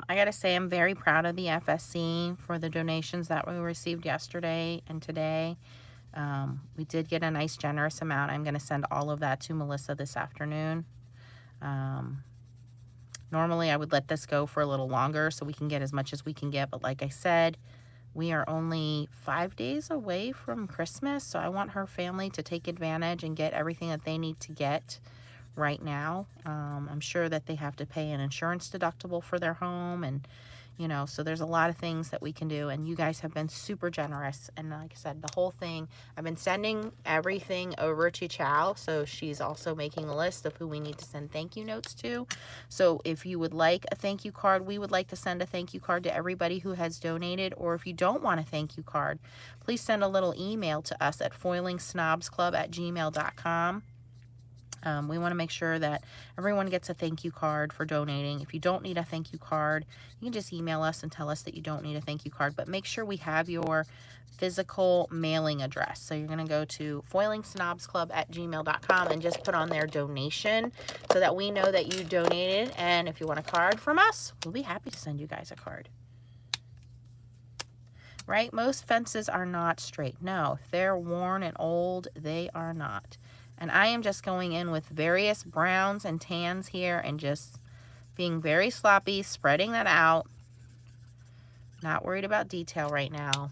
I gotta say I'm very proud of the FSC for the donations that we received yesterday and today. We did get a nice generous amount. I'm gonna send all of that to Melissa this afternoon. Normally I would let this go for a little longer so we can get as much as we can get, but like I said, we are only 5 days away from Christmas, so I want her family to take advantage and get everything that they need to get right now. I'm sure that they have to pay an insurance deductible for their home, and you know, so there's a lot of things that we can do, and you guys have been super generous. And like I said, the whole thing, I've been sending everything over to Chow, so she's also making a list of who we need to send thank you notes to. So if you would like a thank you card, we would like to send a thank you card to everybody who has donated, or if you don't want a thank you card, please send a little email to us at foilingsnobsclub@gmail.com. We want to make sure that everyone gets a thank you card for donating. If you don't need a thank you card, you can just email us and tell us that you don't need a thank you card, but make sure we have your physical mailing address. So you're going to go to foilingsnobsclub@gmail.com and just put on their donation so that we know that you donated. And if you want a card from us, we'll be happy to send you guys a card. Right? Most fences are not straight. No, if they're worn and old, they are not. And I am just going in with various browns and tans here and just being very sloppy, spreading that out. Not worried about detail right now.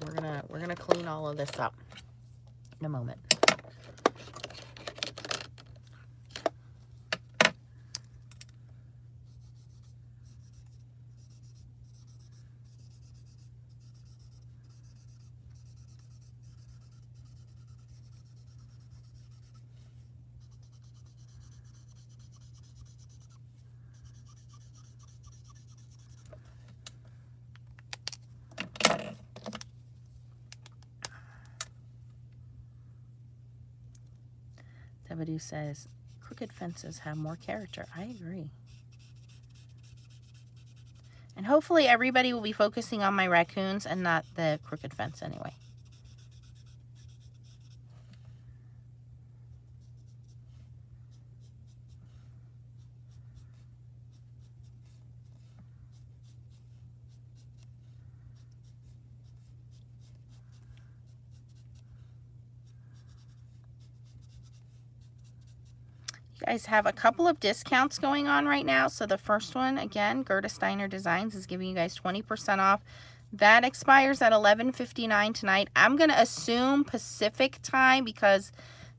We're gonna clean all of this up in a moment. Zebedee says, crooked fences have more character. I agree. And hopefully everybody will be focusing on my raccoons and not the crooked fence anyway. You guys have a couple of discounts going on right now. So the first one, again, Gerda Steiner Designs is giving you guys 20% off. That expires at 11:59 tonight. I'm going to assume Pacific time because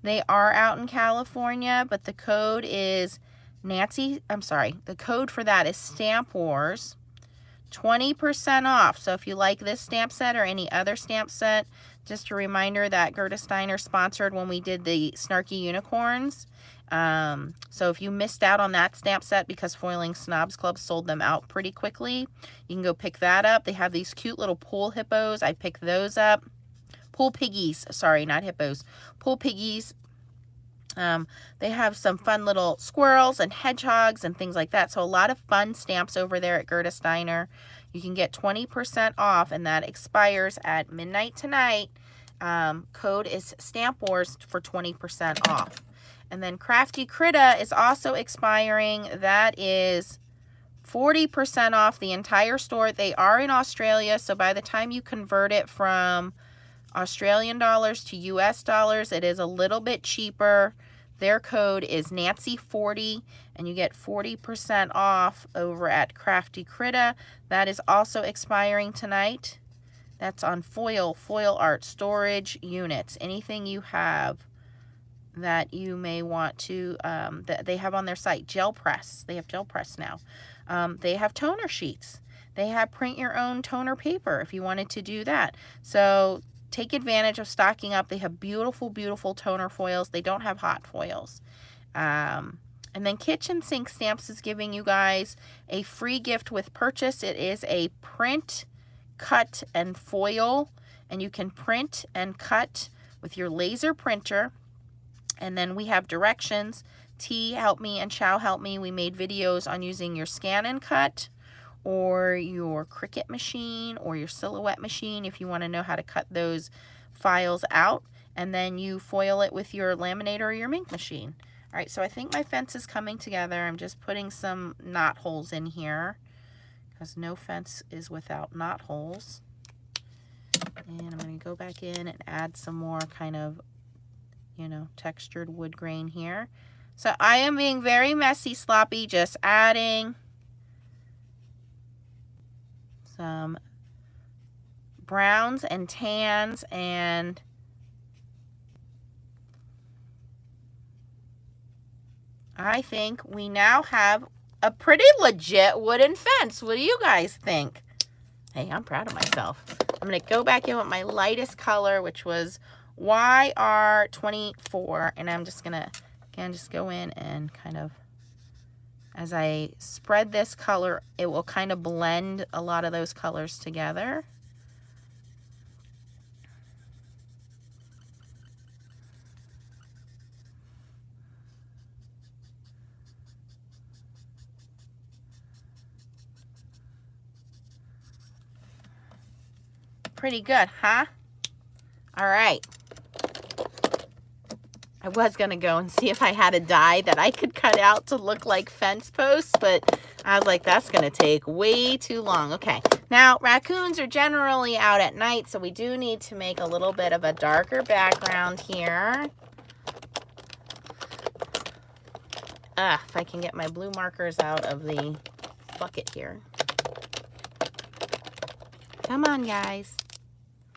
they are out in California, but the code is the code for that is Stamp Wars. 20% off. So if you like this stamp set or any other stamp set, just a reminder that Gerda Steiner sponsored when we did the Snarky Unicorns. So if you missed out on that stamp set because Foiling Snobs Club sold them out pretty quickly, you can go pick that up. They have these cute little pool hippos. I picked those up. Pool piggies. Sorry, not hippos. Pool piggies. They have some fun little squirrels and hedgehogs and things like that. So a lot of fun stamps over there at Gerda Steiner. You can get 20% off, and that expires at midnight tonight. Code is Stamp Wars for 20% off. And then Crafty Critta is also expiring. That is 40% off the entire store. They are in Australia, so by the time you convert it from Australian dollars to US dollars, it is a little bit cheaper. Their code is Nancy40, and you get 40% off over at Crafty Critta. That is also expiring tonight. That's on foil art, storage units, anything you have that you may want to, that they have on their site. Gel press. They have gel press now. They have toner sheets. They have print your own toner paper if you wanted to do that. So take advantage of stocking up. They have beautiful, beautiful toner foils. They don't have hot foils. And then Kitchen Sink Stamps is giving you guys a free gift with purchase. It is a print, cut, and foil. And you can print and cut with your laser printer. And then we have directions. T help me and Chow help me. We made videos on using your scan and cut or your Cricut machine or your Silhouette machine if you want to know how to cut those files out. And then you foil it with your laminator or your Mink machine. All right, so I think my fence is coming together. I'm just putting some knot holes in here because no fence is without knot holes. And I'm going to go back in and add some more kind of, you know, textured wood grain here. So I am being very messy, sloppy, just adding some browns and tans, and I think we now have a pretty legit wooden fence. What do you guys think? Hey, I'm proud of myself. I'm going to go back in with my lightest color, which was YR24, and I'm just going to, again, just go in and kind of, as I spread this color, it will kind of blend a lot of those colors together. Pretty good, huh? All right. I was going to go and see if I had a die that I could cut out to look like fence posts, but I was like, that's going to take way too long. Okay, now raccoons are generally out at night, so we do need to make a little bit of a darker background here. If I can get my blue markers out of the bucket here. Come on, guys.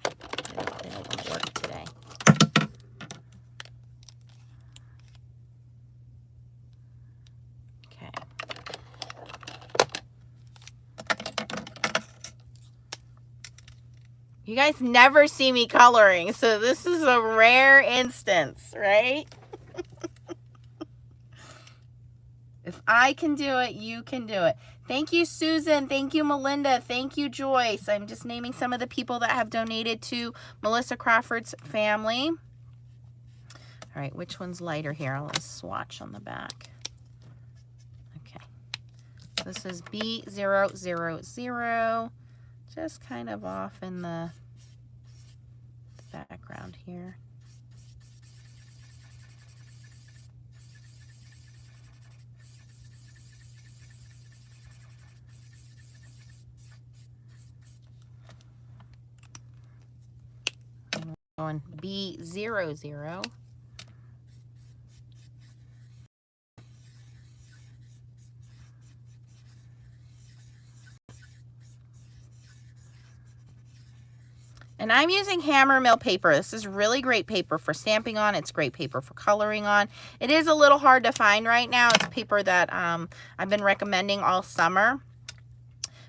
They don't want to work today. Okay. You guys never see me coloring, so this is a rare instance, right? If I can do it, you can do it. Thank you, Susan. Thank you, Melinda. Thank you, Joyce. I'm just naming some of the people that have donated to Melissa Crawford's family. All right, which one's lighter here? I'll swatch on the back. Okay. This is B000. Just kind of off in the background here. On B00. And I'm using hammer mill paper. This is really great paper for stamping on. It's great paper for coloring on. It is a little hard to find right now. It's paper that I've been recommending all summer.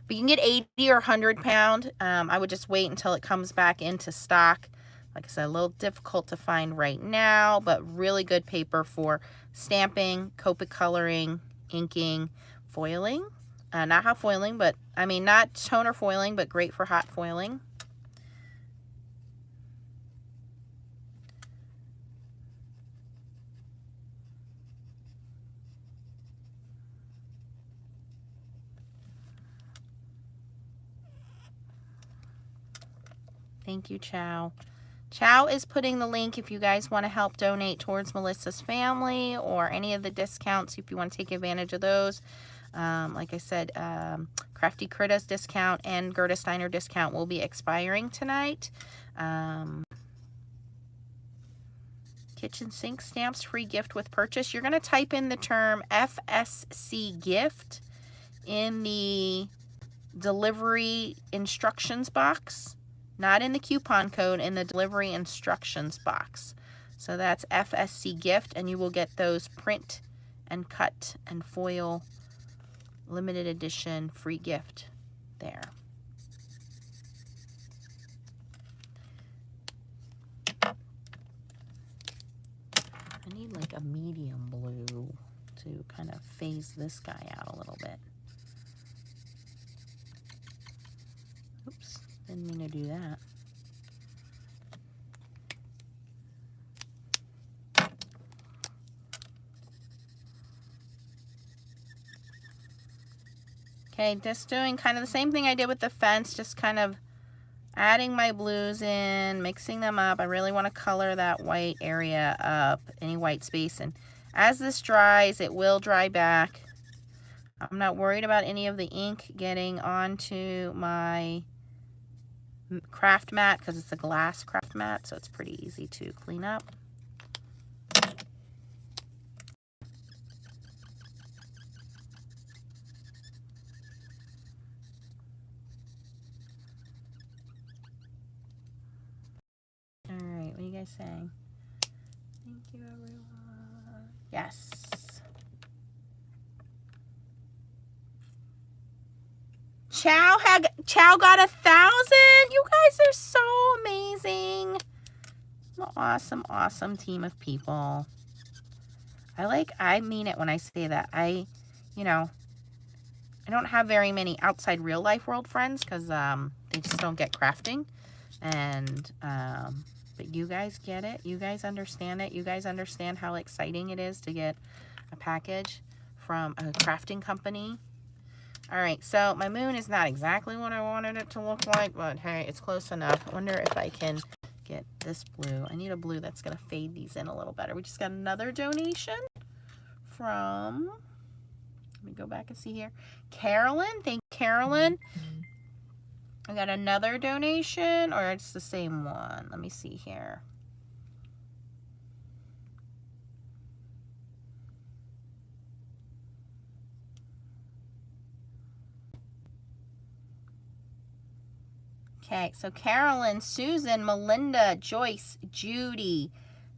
But you can get 80 or 100 pound. I would just wait until it comes back into stock. Like I said, a little difficult to find right now, but really good paper for stamping, Copic coloring, inking, foiling. Not hot foiling, but I mean, not toner foiling, but great for hot foiling. Thank you, Chow. Chow is putting the link if you guys want to help donate towards Melissa's family or any of the discounts if you want to take advantage of those. Like I said, Crafty Critta's discount and Gerda Steiner discount will be expiring tonight. Kitchen Sink Stamps free gift with purchase. You're going to type in the term FSC gift in the delivery instructions box. Not in the coupon code, in the delivery instructions box. So that's FSC gift, and you will get those print and cut and foil limited edition free gift there. I need like a medium blue to kind of phase this guy out a little bit. Oops, didn't mean to do that. Okay, just doing kind of the same thing I did with the fence, just kind of adding my blues in, mixing them up. I really want to color that white area up, any white space. And as this dries, it will dry back. I'm not worried about any of the ink getting onto my craft mat because it's a glass craft mat, so it's pretty easy to clean up. What are you guys saying? Thank you, everyone. Yes. Chow got 1,000. You guys are so amazing. An awesome, awesome team of people. I mean it when I say that. I don't have very many outside real life world friends because they just don't get crafting. And but you guys get it. You guys understand it. You guys understand how exciting it is to get a package from a crafting company. All right, so my moon is not exactly what I wanted it to look like, but hey, it's close enough. I wonder if I can get this blue. I need a blue that's going to fade these in a little better. We just got another donation from, let me go back and see here. Carolyn. Thank you, Carolyn. I got another donation, or it's the same one. Let me see here. Okay, so Carolyn, Susan, Melinda, Joyce, Judy,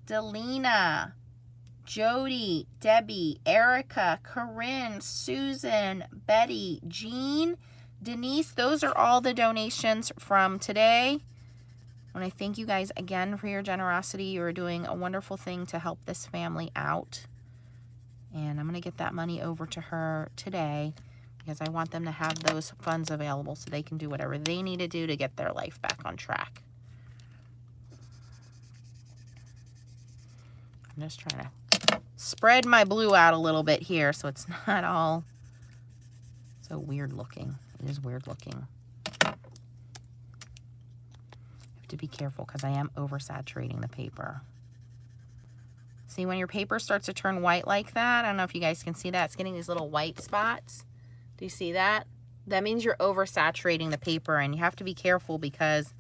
Delina, Jody, Debbie, Erica, Corinne, Susan, Betty, Jean, Denise, those are all the donations from today. I want to thank you guys again for your generosity. You are doing a wonderful thing to help this family out. And I'm going to get that money over to her today because I want them to have those funds available so they can do whatever they need to do to get their life back on track. I'm just trying to spread my blue out a little bit here so it's not all so weird looking. It is weird looking. I have to be careful because I am oversaturating the paper. See, when your paper starts to turn white like that, I don't know if you guys can see that. It's getting these little white spots. Do you see that? That means you're oversaturating the paper, and you have to be careful because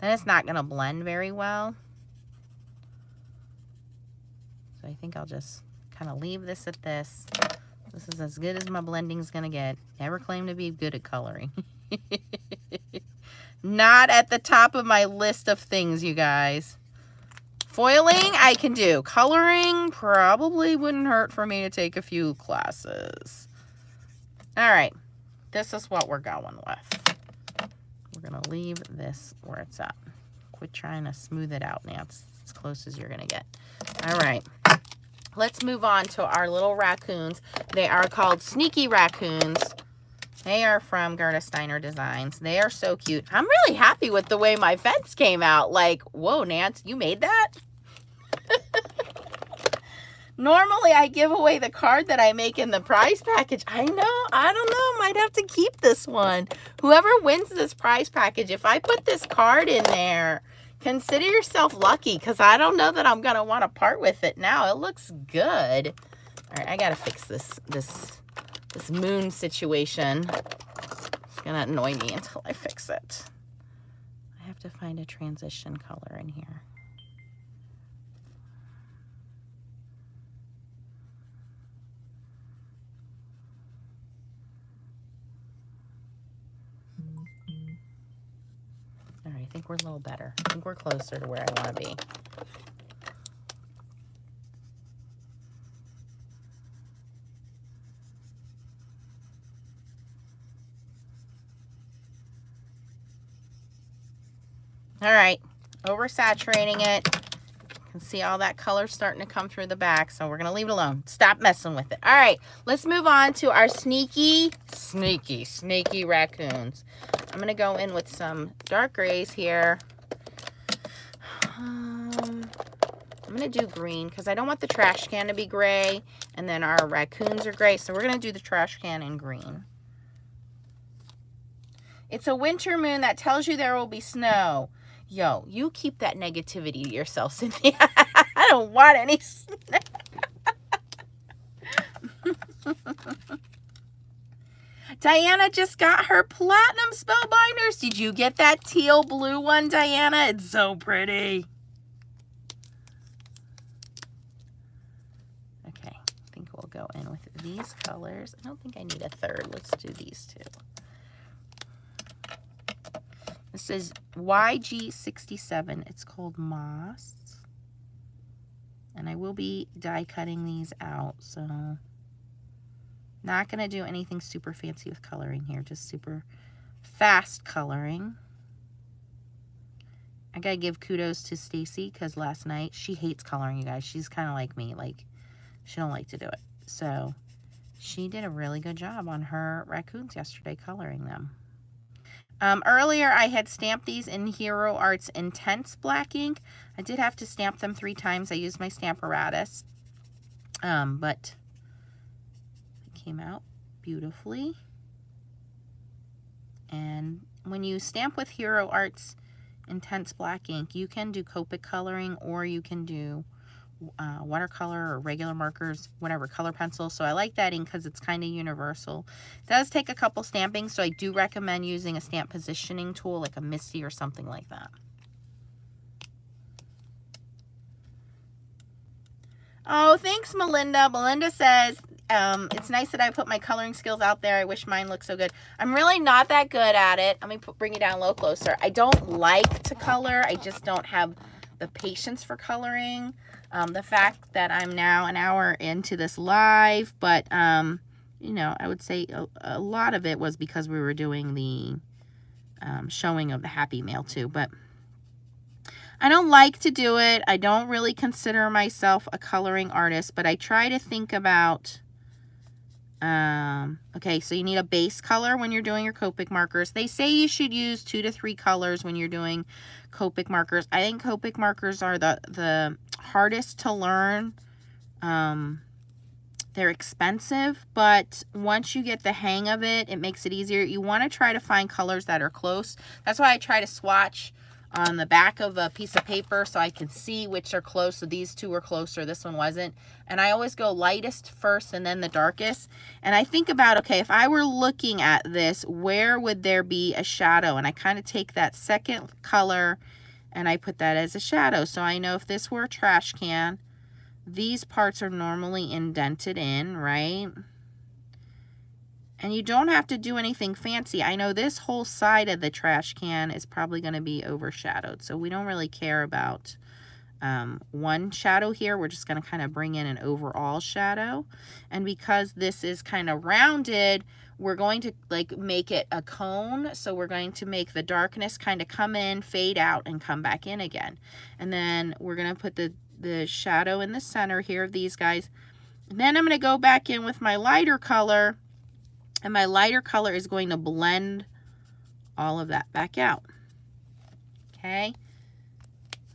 then it's not going to blend very well. So I think I'll just kind of leave this at this. This is as good as my blending's going to get. Never claim to be good at coloring. Not at the top of my list of things, you guys. Foiling, I can do. Coloring probably wouldn't hurt for me to take a few classes. All right. This is what we're going with. We're going to leave this where it's at. Quit trying to smooth it out, Nance. As close as you're going to get. All right. Let's move on to our little raccoons. They are called Sneaky Raccoons. They are from Gerda Steiner Designs. They are so cute. I'm really happy with the way my fence came out. Like, whoa, Nance, you made that? Normally, I give away the card that I make in the prize package. I know. I don't know. Might have to keep this one. Whoever wins this prize package, if I put this card in there, consider yourself lucky because I don't know that I'm going to want to part with it now. It looks good. All right, I got to fix this moon situation. It's going to annoy me until I fix it. I have to find a transition color in here. All right, I think we're a little better. I think we're closer to where I want to be. All right, oversaturating it can see all that color starting to come through the back, so we're going to leave it alone. Stop messing with it. All right, let's move on to our sneaky raccoons. I'm going to go in with some dark grays here. I'm going to do green because I don't want the trash can to be gray, and then our raccoons are gray, so we're going to do the trash can in green. It's a winter moon that tells you there will be snow. Yo, you keep that negativity to yourself, Cynthia. I don't want any snow. Diana just got her platinum spellbinders. Did you get that teal blue one, Diana? It's so pretty. Okay, I think we'll go in with these colors. I don't think I need a third. Let's do these two. This is YG67. It's called Moss. And I will be die cutting these out, so not going to do anything super fancy with coloring here, just super fast coloring. I got to give kudos to Stacy because last night she hates coloring, you guys. She's kind of like me, like she don't like to do it. So she did a really good job on her raccoons yesterday coloring them. Earlier, I had stamped these in Hero Arts Intense Black ink. I did have to stamp them 3 times. I used my Stamparatus, but it came out beautifully. And when you stamp with Hero Arts Intense Black ink, you can do Copic coloring, or you can do watercolor or regular markers, whatever, color pencil. So I like that ink because it's kind of universal. It does take a couple stampings, so I do recommend using a stamp positioning tool like a Misty or something like that. Oh, thanks, Melinda. Melinda says, it's nice that I put my coloring skills out there. I wish mine looked so good. I'm really not that good at it. Let me bring you down a little closer. I don't like to color. I just don't have the patience for coloring. The fact that I'm now an hour into this live, but, you know, I would say a lot of it was because we were doing the showing of the Happy Mail too, but I don't like to do it. I don't really consider myself a coloring artist, but I try to think about, okay, so you need a base color when you're doing your Copic markers. They say you should use 2 to 3 colors when you're doing Copic markers. I think Copic markers are the hardest to learn. They're expensive, but once you get the hang of it, it makes it easier. You want to try to find colors that are close. That's why I try to swatch on the back of a piece of paper so I can see which are close. So these two were closer, this one wasn't. And I always go lightest first and then the darkest. And I think about, okay, if I were looking at this, where would there be a shadow? And I kind of take that second color and I put that as a shadow. So I know if this were a trash can, these parts are normally indented in, right? And you don't have to do anything fancy. I know this whole side of the trash can is probably going to be overshadowed. So we don't really care about one shadow here. We're just going to kind of bring in an overall shadow. And because this is kind of rounded, we're going to like make it a cone. So we're going to make the darkness kind of come in, fade out, and come back in again. And then we're going to put the shadow in the center here of these guys. And then I'm going to go back in with my lighter color. And my lighter color is going to blend all of that back out. Okay.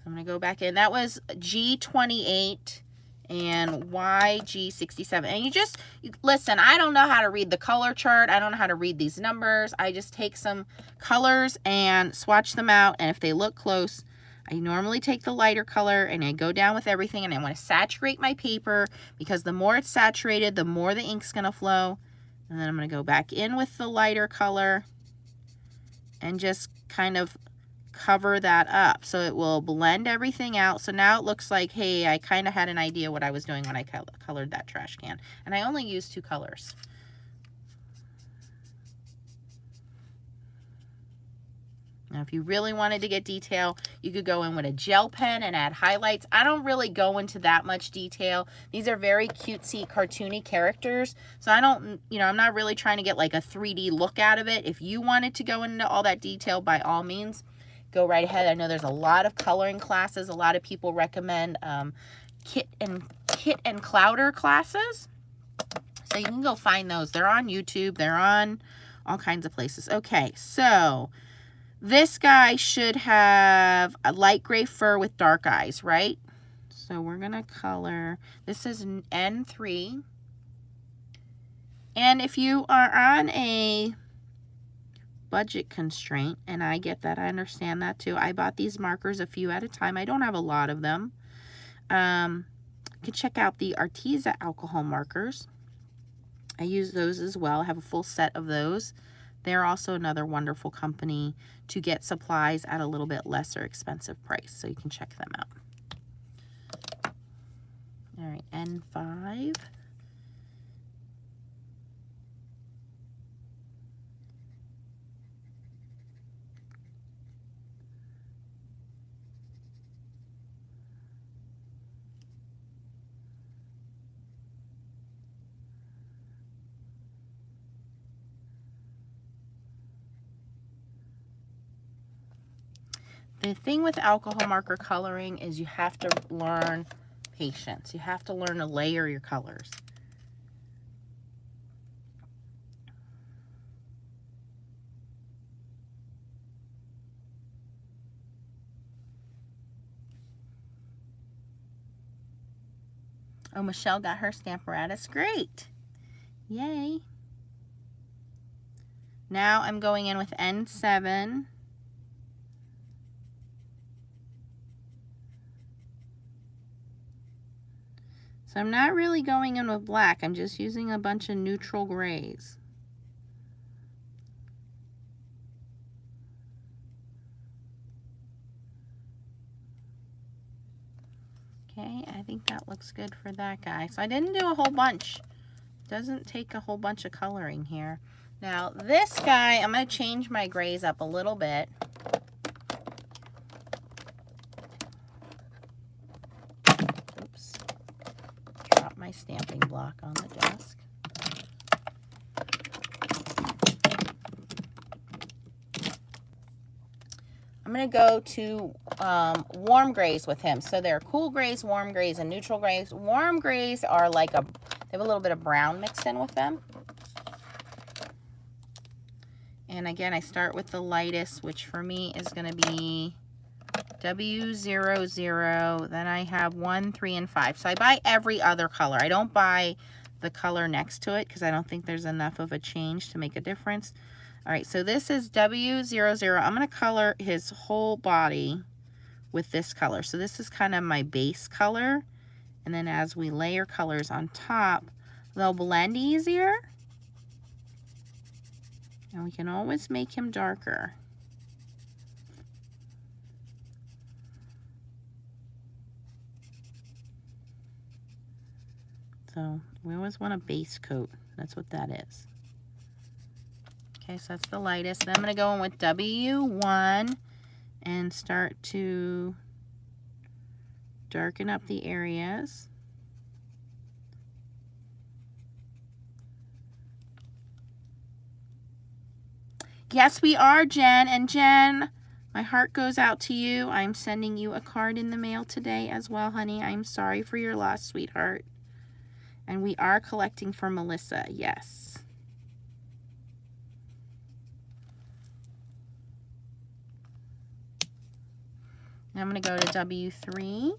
I'm going to go back in. That was G28 and YG67. And you listen, I don't know how to read the color chart. I don't know how to read these numbers. I just take some colors and swatch them out. And if they look close, I normally take the lighter color and I go down with everything. And I want to saturate my paper because the more it's saturated, the more the ink's going to flow. And then I'm going to go back in with the lighter color and just kind of cover that up so it will blend everything out. So now it looks like, hey, I kind of had an idea what I was doing when I colored that trash can. And I only used 2 colors. Now, if you really wanted to get detail, you could go in with a gel pen and add highlights. I don't really go into that much detail. These are very cutesy, cartoony characters. So I don't, you know, I'm not really trying to get like a 3D look out of it. If you wanted to go into all that detail, by all means, go right ahead. I know there's a lot of coloring classes. A lot of people recommend kit and clouder classes. So you can go find those. They're on YouTube. They're on all kinds of places. Okay, so this guy should have a light gray fur with dark eyes, right? So we're going to color. This is N3. And if you are on a budget constraint, and I get that, I understand that too. I bought these markers a few at a time. I don't have a lot of them. You can check out the Arteza alcohol markers. I use those as well. I have a full set of those. They're also another wonderful company to get supplies at a little bit lesser expensive price, so you can check them out. All right, N5. The thing with alcohol marker coloring is you have to learn patience. You have to learn to layer your colors. Oh, Michelle got her Stamparatus. Great. Yay. Now I'm going in with N7. So I'm not really going in with black. I'm just using a bunch of neutral grays. Okay, I think that looks good for that guy. So I didn't do a whole bunch. It doesn't take a whole bunch of coloring here. Now this guy, I'm going to change my grays up a little bit. Oops. Drop my stamping block on the desk. I'm going to go to warm grays with him. So there are cool grays, warm grays, and neutral grays. Warm grays are like they have a little bit of brown mixed in with them. And again, I start with the lightest, which for me is going to be W00. Then I have 1, 3, and 5. So I buy every other color. I don't buy the color next to it because I don't think there's enough of a change to make a difference. All right, so this is W00. I'm going to color his whole body with this color. So this is kind of my base color. And then as we layer colors on top, they'll blend easier. And we can always make him darker. So we always want a base coat. That's what that is. Okay, so that's the lightest. Then I'm going to go in with W1 and start to darken up the areas. Yes, we are, Jen. And Jen, my heart goes out to you. I'm sending you a card in the mail today as well, honey. I'm sorry for your loss, sweetheart. And we are collecting for Melissa, yes. Now I'm going to go to W3.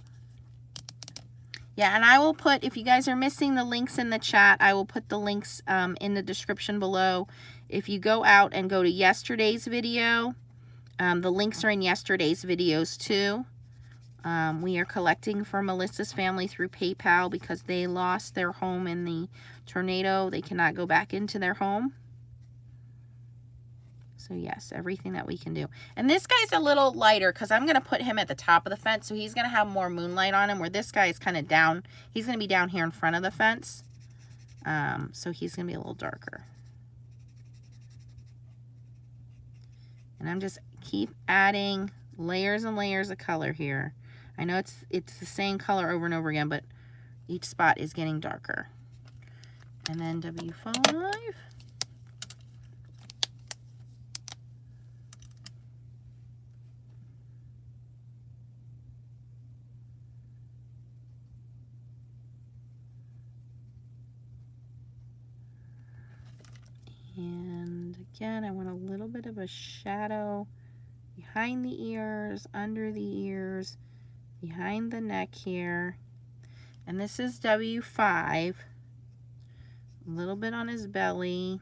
Yeah, and I will put, if you guys are missing the links in the chat, I will put the links in the description below. If you go out and go to yesterday's video, the links are in yesterday's videos too. We are collecting for Melissa's family through PayPal because they lost their home in the tornado. They cannot go back into their home. So yes, everything that we can do. And this guy's a little lighter because I'm going to put him at the top of the fence. So he's going to have more moonlight on him, where this guy is kind of down. He's going to be down here in front of the fence. So he's going to be a little darker. And I'm just keep adding layers and layers of color here. I know it's the same color over and over again, but each spot is getting darker. And then W5. again, I want a little bit of a shadow behind the ears, under the ears, behind the neck here. And this is W5. A little bit on his belly.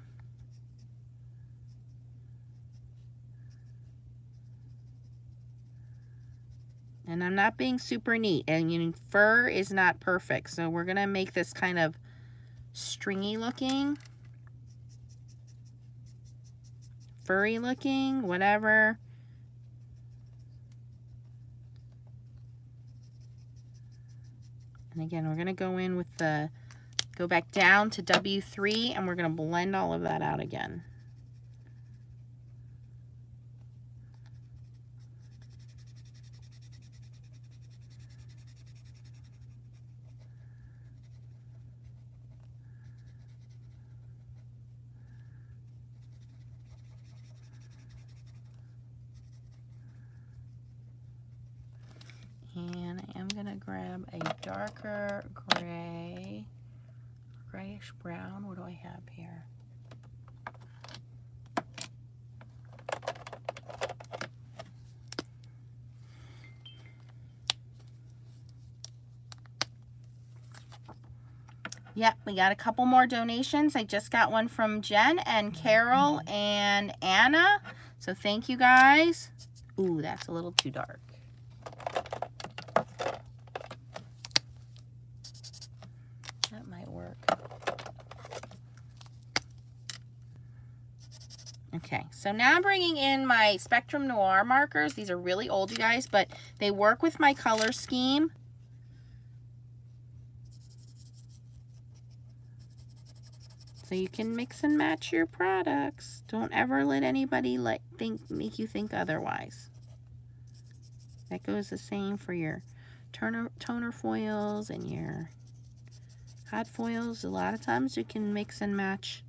And I'm not being super neat. And you know, fur is not perfect. So we're going to make this kind of stringy looking. Furry looking, whatever. And again, we're going to go in with the, go back down to W3, and we're going to blend all of that out again. And I am going to grab a darker gray, grayish brown. What do I have here? Yep, we got a couple more donations. I just got one from Jen and Carol and Anna. So thank you guys. Ooh, that's a little too dark. That might work. Okay, so now I'm bringing in my Spectrum Noir markers. These are really old, you guys, but they work with my color scheme. So you can mix and match your products. Don't ever let anybody make you think otherwise. That goes the same for your toner foils and your hot foils. A lot of times you can mix and match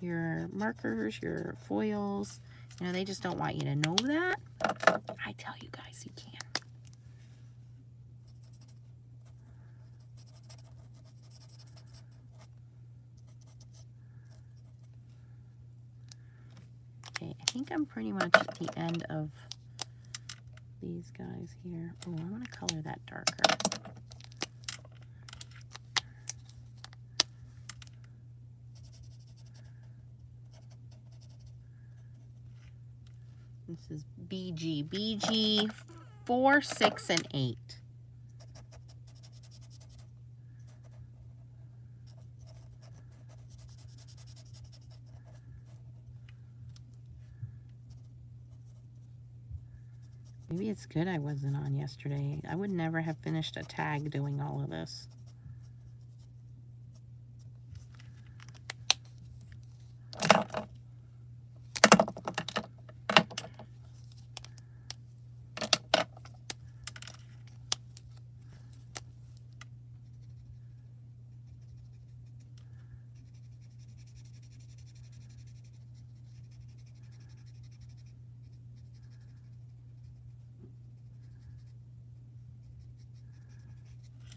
your markers, your foils. You know, they just don't want you to know that. I tell you guys, you can. Okay, I think I'm pretty much at the end of these guys here. Oh, I want to color that darker. This is BG 4, 6, and 8. Maybe it's good I wasn't on yesterday. I would never have finished a tag doing all of this.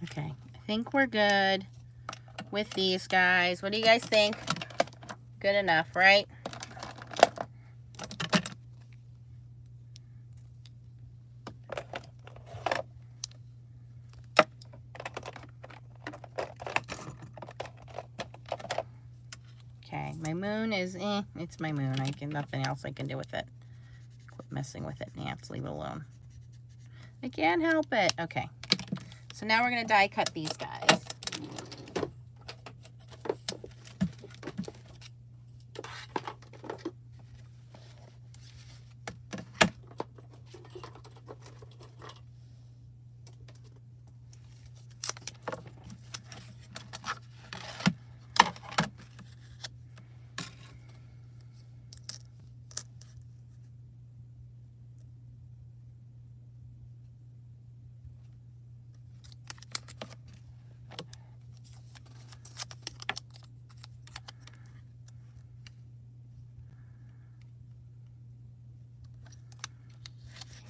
Okay, I think we're good with these guys. What do you guys think? Good enough, right? Okay, my moon is, it's my moon. Nothing else I can do with it. Quit messing with it, Nance. Leave it alone. I can't help it. Okay. So now we're going to die cut these guys.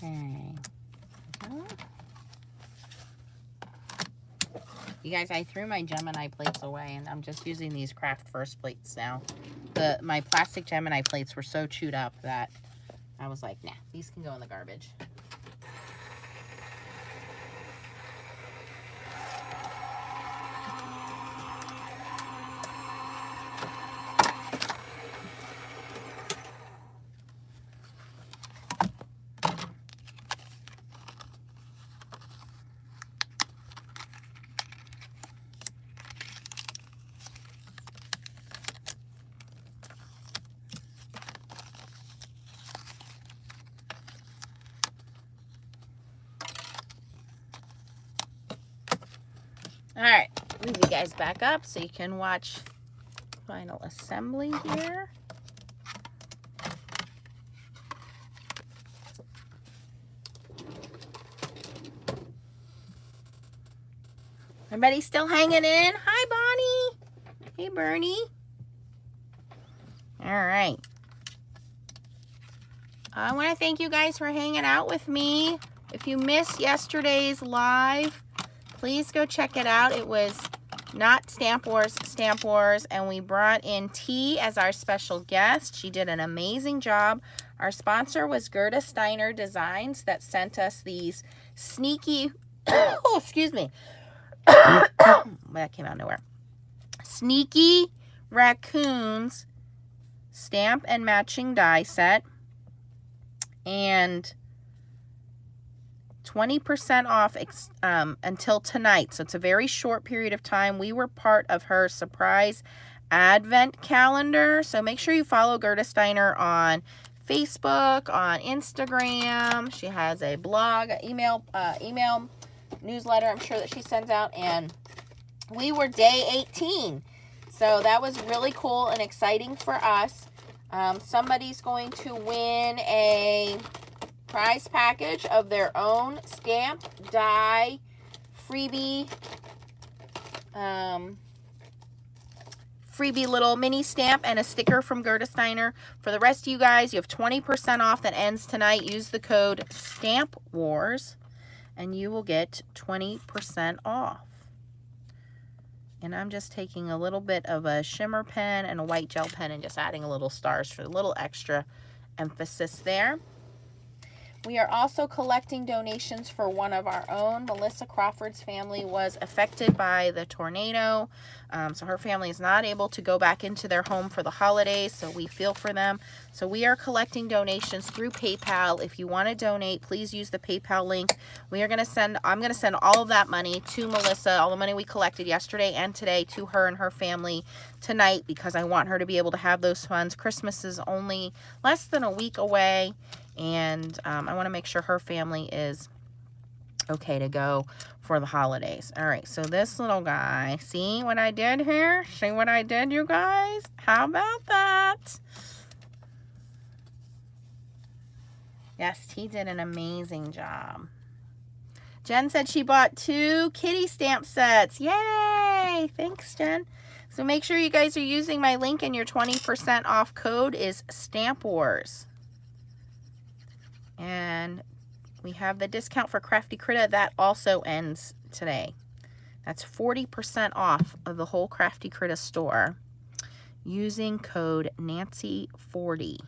Okay. You guys, I threw my Gemini plates away, and I'm just using these Craft First plates now. my plastic Gemini plates were so chewed up that I was like, nah, these can go in the garbage. All right, move you guys back up so you can watch final assembly here. Everybody still hanging in? Hi, Bonnie. Hey, Bernie. All right. I want to thank you guys for hanging out with me. If you missed yesterday's live, please go check it out. It was not Stamp Wars, and we brought in T as our special guest. She did an amazing job. Our sponsor was Gerda Steiner Designs that sent us these sneaky, oh, excuse me. That came out of nowhere. Sneaky Raccoons stamp and matching die set. And 20% off until tonight. So it's a very short period of time. We were part of her surprise advent calendar. So make sure you follow Gerda Steiner on Facebook, on Instagram. She has a blog, email newsletter, I'm sure, that she sends out. And we were day 18. So that was really cool and exciting for us. Somebody's going to win a prize package of their own stamp, die, freebie little mini stamp and a sticker from Gerda Steiner. For the rest of you guys, you have 20% off that ends tonight. Use the code STAMPWARS and you will get 20% off. And I'm just taking a little bit of a shimmer pen and a white gel pen and just adding a little stars for a little extra emphasis there. We are also collecting donations for one of our own. Melissa Crawford's family was affected by the tornado. So her family is not able to go back into their home for the holidays. So we feel for them. So we are collecting donations through PayPal. If you want to donate, please use the PayPal link. I'm going to send all of that money to Melissa, all the money we collected yesterday and today, to her and her family tonight, because I want her to be able to have those funds. Christmas is only less than a week away. And I want to make sure her family is okay to go for the holidays. All right, so this little guy, see what I did here? See what I did, you guys? How about that? Yes, he did an amazing job. Jen said she bought 2 kitty stamp sets. Yay! Thanks, Jen. So make sure you guys are using my link, and your 20% off code is Stamp Wars. And we have the discount for Crafty Critta that also ends today. That's 40% off of the whole Crafty Critta store using code Nancy40.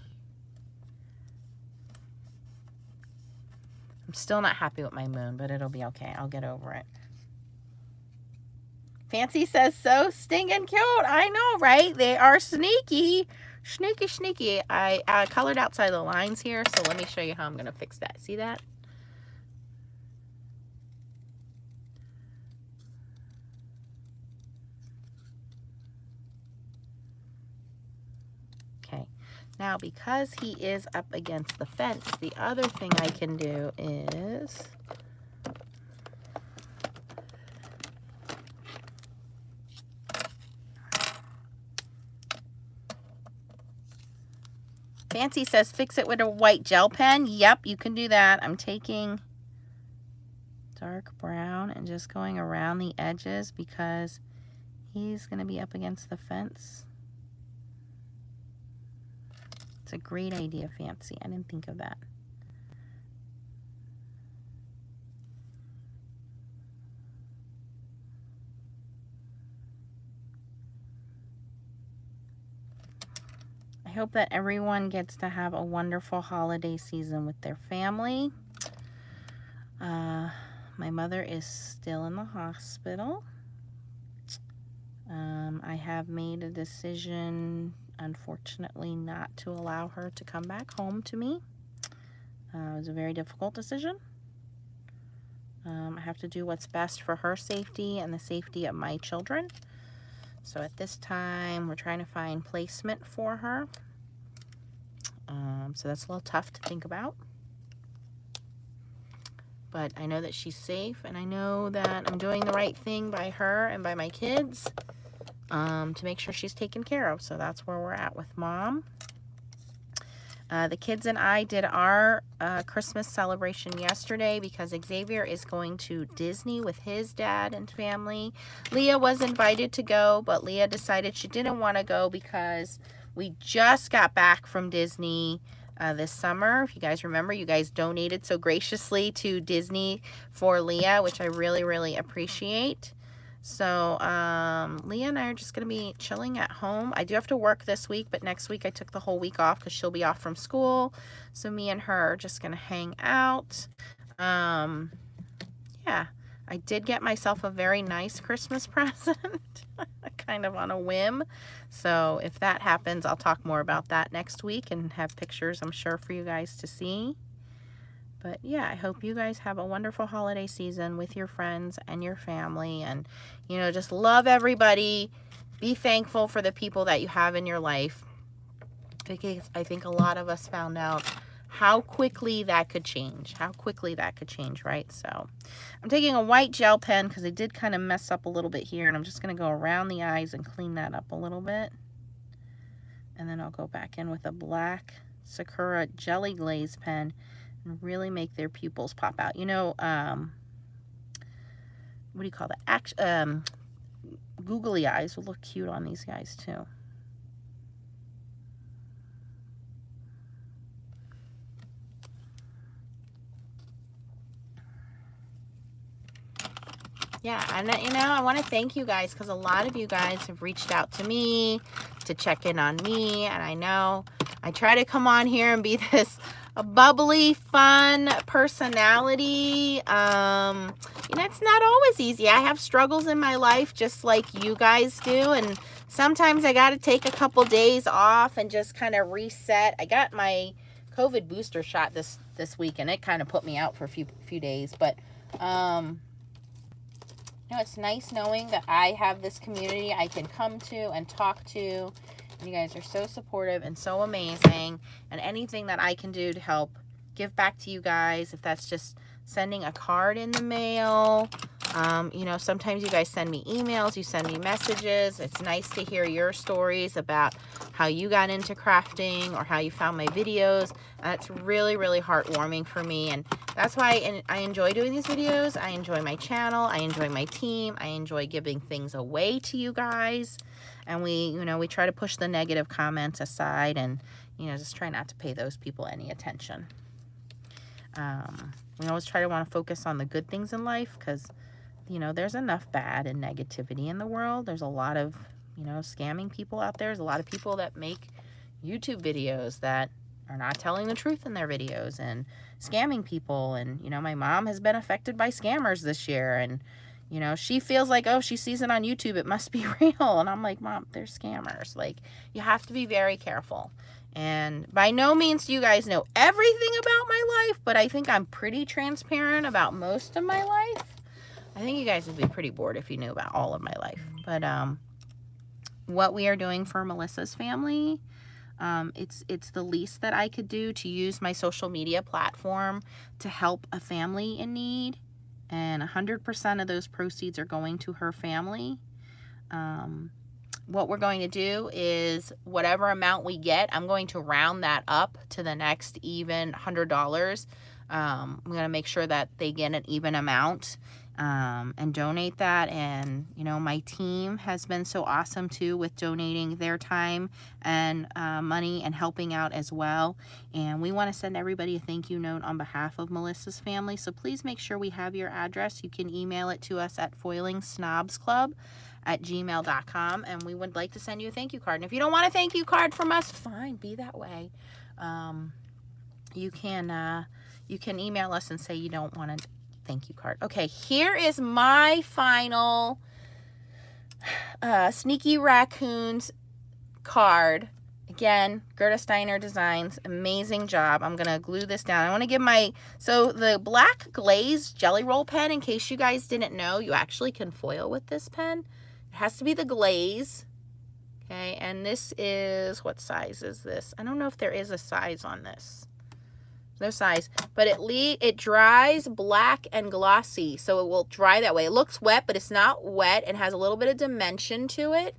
I'm still not happy with my moon, but it'll be okay. I'll get over it. Fancy says, so stinking cute. I know, right? They are sneaky. Sneaky, sneaky. I colored outside the lines here, so let me show you how I'm going to fix that. See that? Okay. Now, because he is up against the fence, the other thing I can do is... Fancy says, fix it with a white gel pen. Yep, you can do that. I'm taking dark brown and just going around the edges because he's going to be up against the fence. It's a great idea, Fancy. I didn't think of that. hope that everyone gets to have a wonderful holiday season with their family. My mother is still in the hospital. I have made a decision, unfortunately, not to allow her to come back home to me. It was a very difficult decision. I have to do what's best for her safety and the safety of my children. So at this time, we're trying to find placement for her. So that's a little tough to think about. But I know that she's safe, and I know that I'm doing the right thing by her and by my kids to make sure she's taken care of. So that's where we're at with Mom. The kids and I did our Christmas celebration yesterday because Xavier is going to Disney with his dad and family. Leah was invited to go, but Leah decided she didn't want to go because we just got back from Disney this summer. If you guys remember, you guys donated so graciously to Disney for Leah, which I really, really appreciate. So Leah and I are just going to be chilling at home. I do have to work this week, but next week I took the whole week off because she'll be off from school. So me and her are just going to hang out. Yeah, I did get myself a very nice Christmas present, kind of on a whim. So if that happens, I'll talk more about that next week and have pictures, I'm sure, for you guys to see. But yeah, I hope you guys have a wonderful holiday season with your friends and your family. And, you know, just love everybody. Be thankful for the people that you have in your life. Because I think a lot of us found out how quickly that could change. How quickly that could change, right? So I'm taking a white gel pen because I did kind of mess up a little bit here. And I'm just going to go around the eyes and clean that up a little bit. And then I'll go back in with a black Sakura Jelly Glaze pen and really make their pupils pop out. You know, what do you call that? Googly eyes will look cute on these guys too. Yeah, and you know, I want to thank you guys because a lot of you guys have reached out to me to check in on me, and I know I try to come on here and be this bubbly, fun personality. You know, it's not always easy. I have struggles in my life just like you guys do, and sometimes I got to take a couple days off and just kind of reset. I got my COVID booster shot this week, and it kind of put me out for a few days, but you know, it's nice knowing that I have this community I can come to and talk to. And you guys are so supportive and so amazing. And anything that I can do to help give back to you guys, if that's just sending a card in the mail. You know, sometimes you guys send me emails, you send me messages. It's nice to hear your stories about how you got into crafting or how you found my videos. It's really, really heartwarming for me. And that's why I enjoy doing these videos. I enjoy my channel. I enjoy my team. I enjoy giving things away to you guys. And we try to push the negative comments aside and, you know, just try not to pay those people any attention. We always try to want to focus on the good things in life because, you know, there's enough bad and negativity in the world. There's a lot of, you know, scamming people out there. There's a lot of people that make YouTube videos that are not telling the truth in their videos and scamming people. And, you know, my mom has been affected by scammers this year. And, you know, she feels like, oh, she sees it on YouTube, it must be real. And I'm like, Mom, they're scammers. Like, you have to be very careful. And by no means do you guys know everything about my life, but I think I'm pretty transparent about most of my life. I think you guys would be pretty bored if you knew about all of my life. But what we are doing for Melissa's family, it's the least that I could do to use my social media platform to help a family in need. And 100% of those proceeds are going to her family. What we're going to do is whatever amount we get, I'm going to round that up to the next even $100. I'm going to make sure that they get an even amount. and donate that. And, you know, my team has been so awesome too with donating their time and money and helping out as well. And we want to send everybody a thank you note on behalf of Melissa's family. So please make sure we have your address. You can email it to us at foilingsnobsclub@gmail.com, and we would like to send you a thank you card. And if you don't want a thank you card from us, fine, be that way. You can email us and say you don't want a thank you card. Okay, here is my final Sneaky Raccoons card. Again, Gerda Steiner Designs, amazing job. I'm gonna glue this down. I want to give so the black glaze jelly roll pen, in case you guys didn't know, you actually can foil with this pen. It has to be the glaze. Okay, and this is, what size is this? I don't know if there is a size on this. No size, but it dries black and glossy, so it will dry that way. It looks wet, but it's not wet, and has a little bit of dimension to it.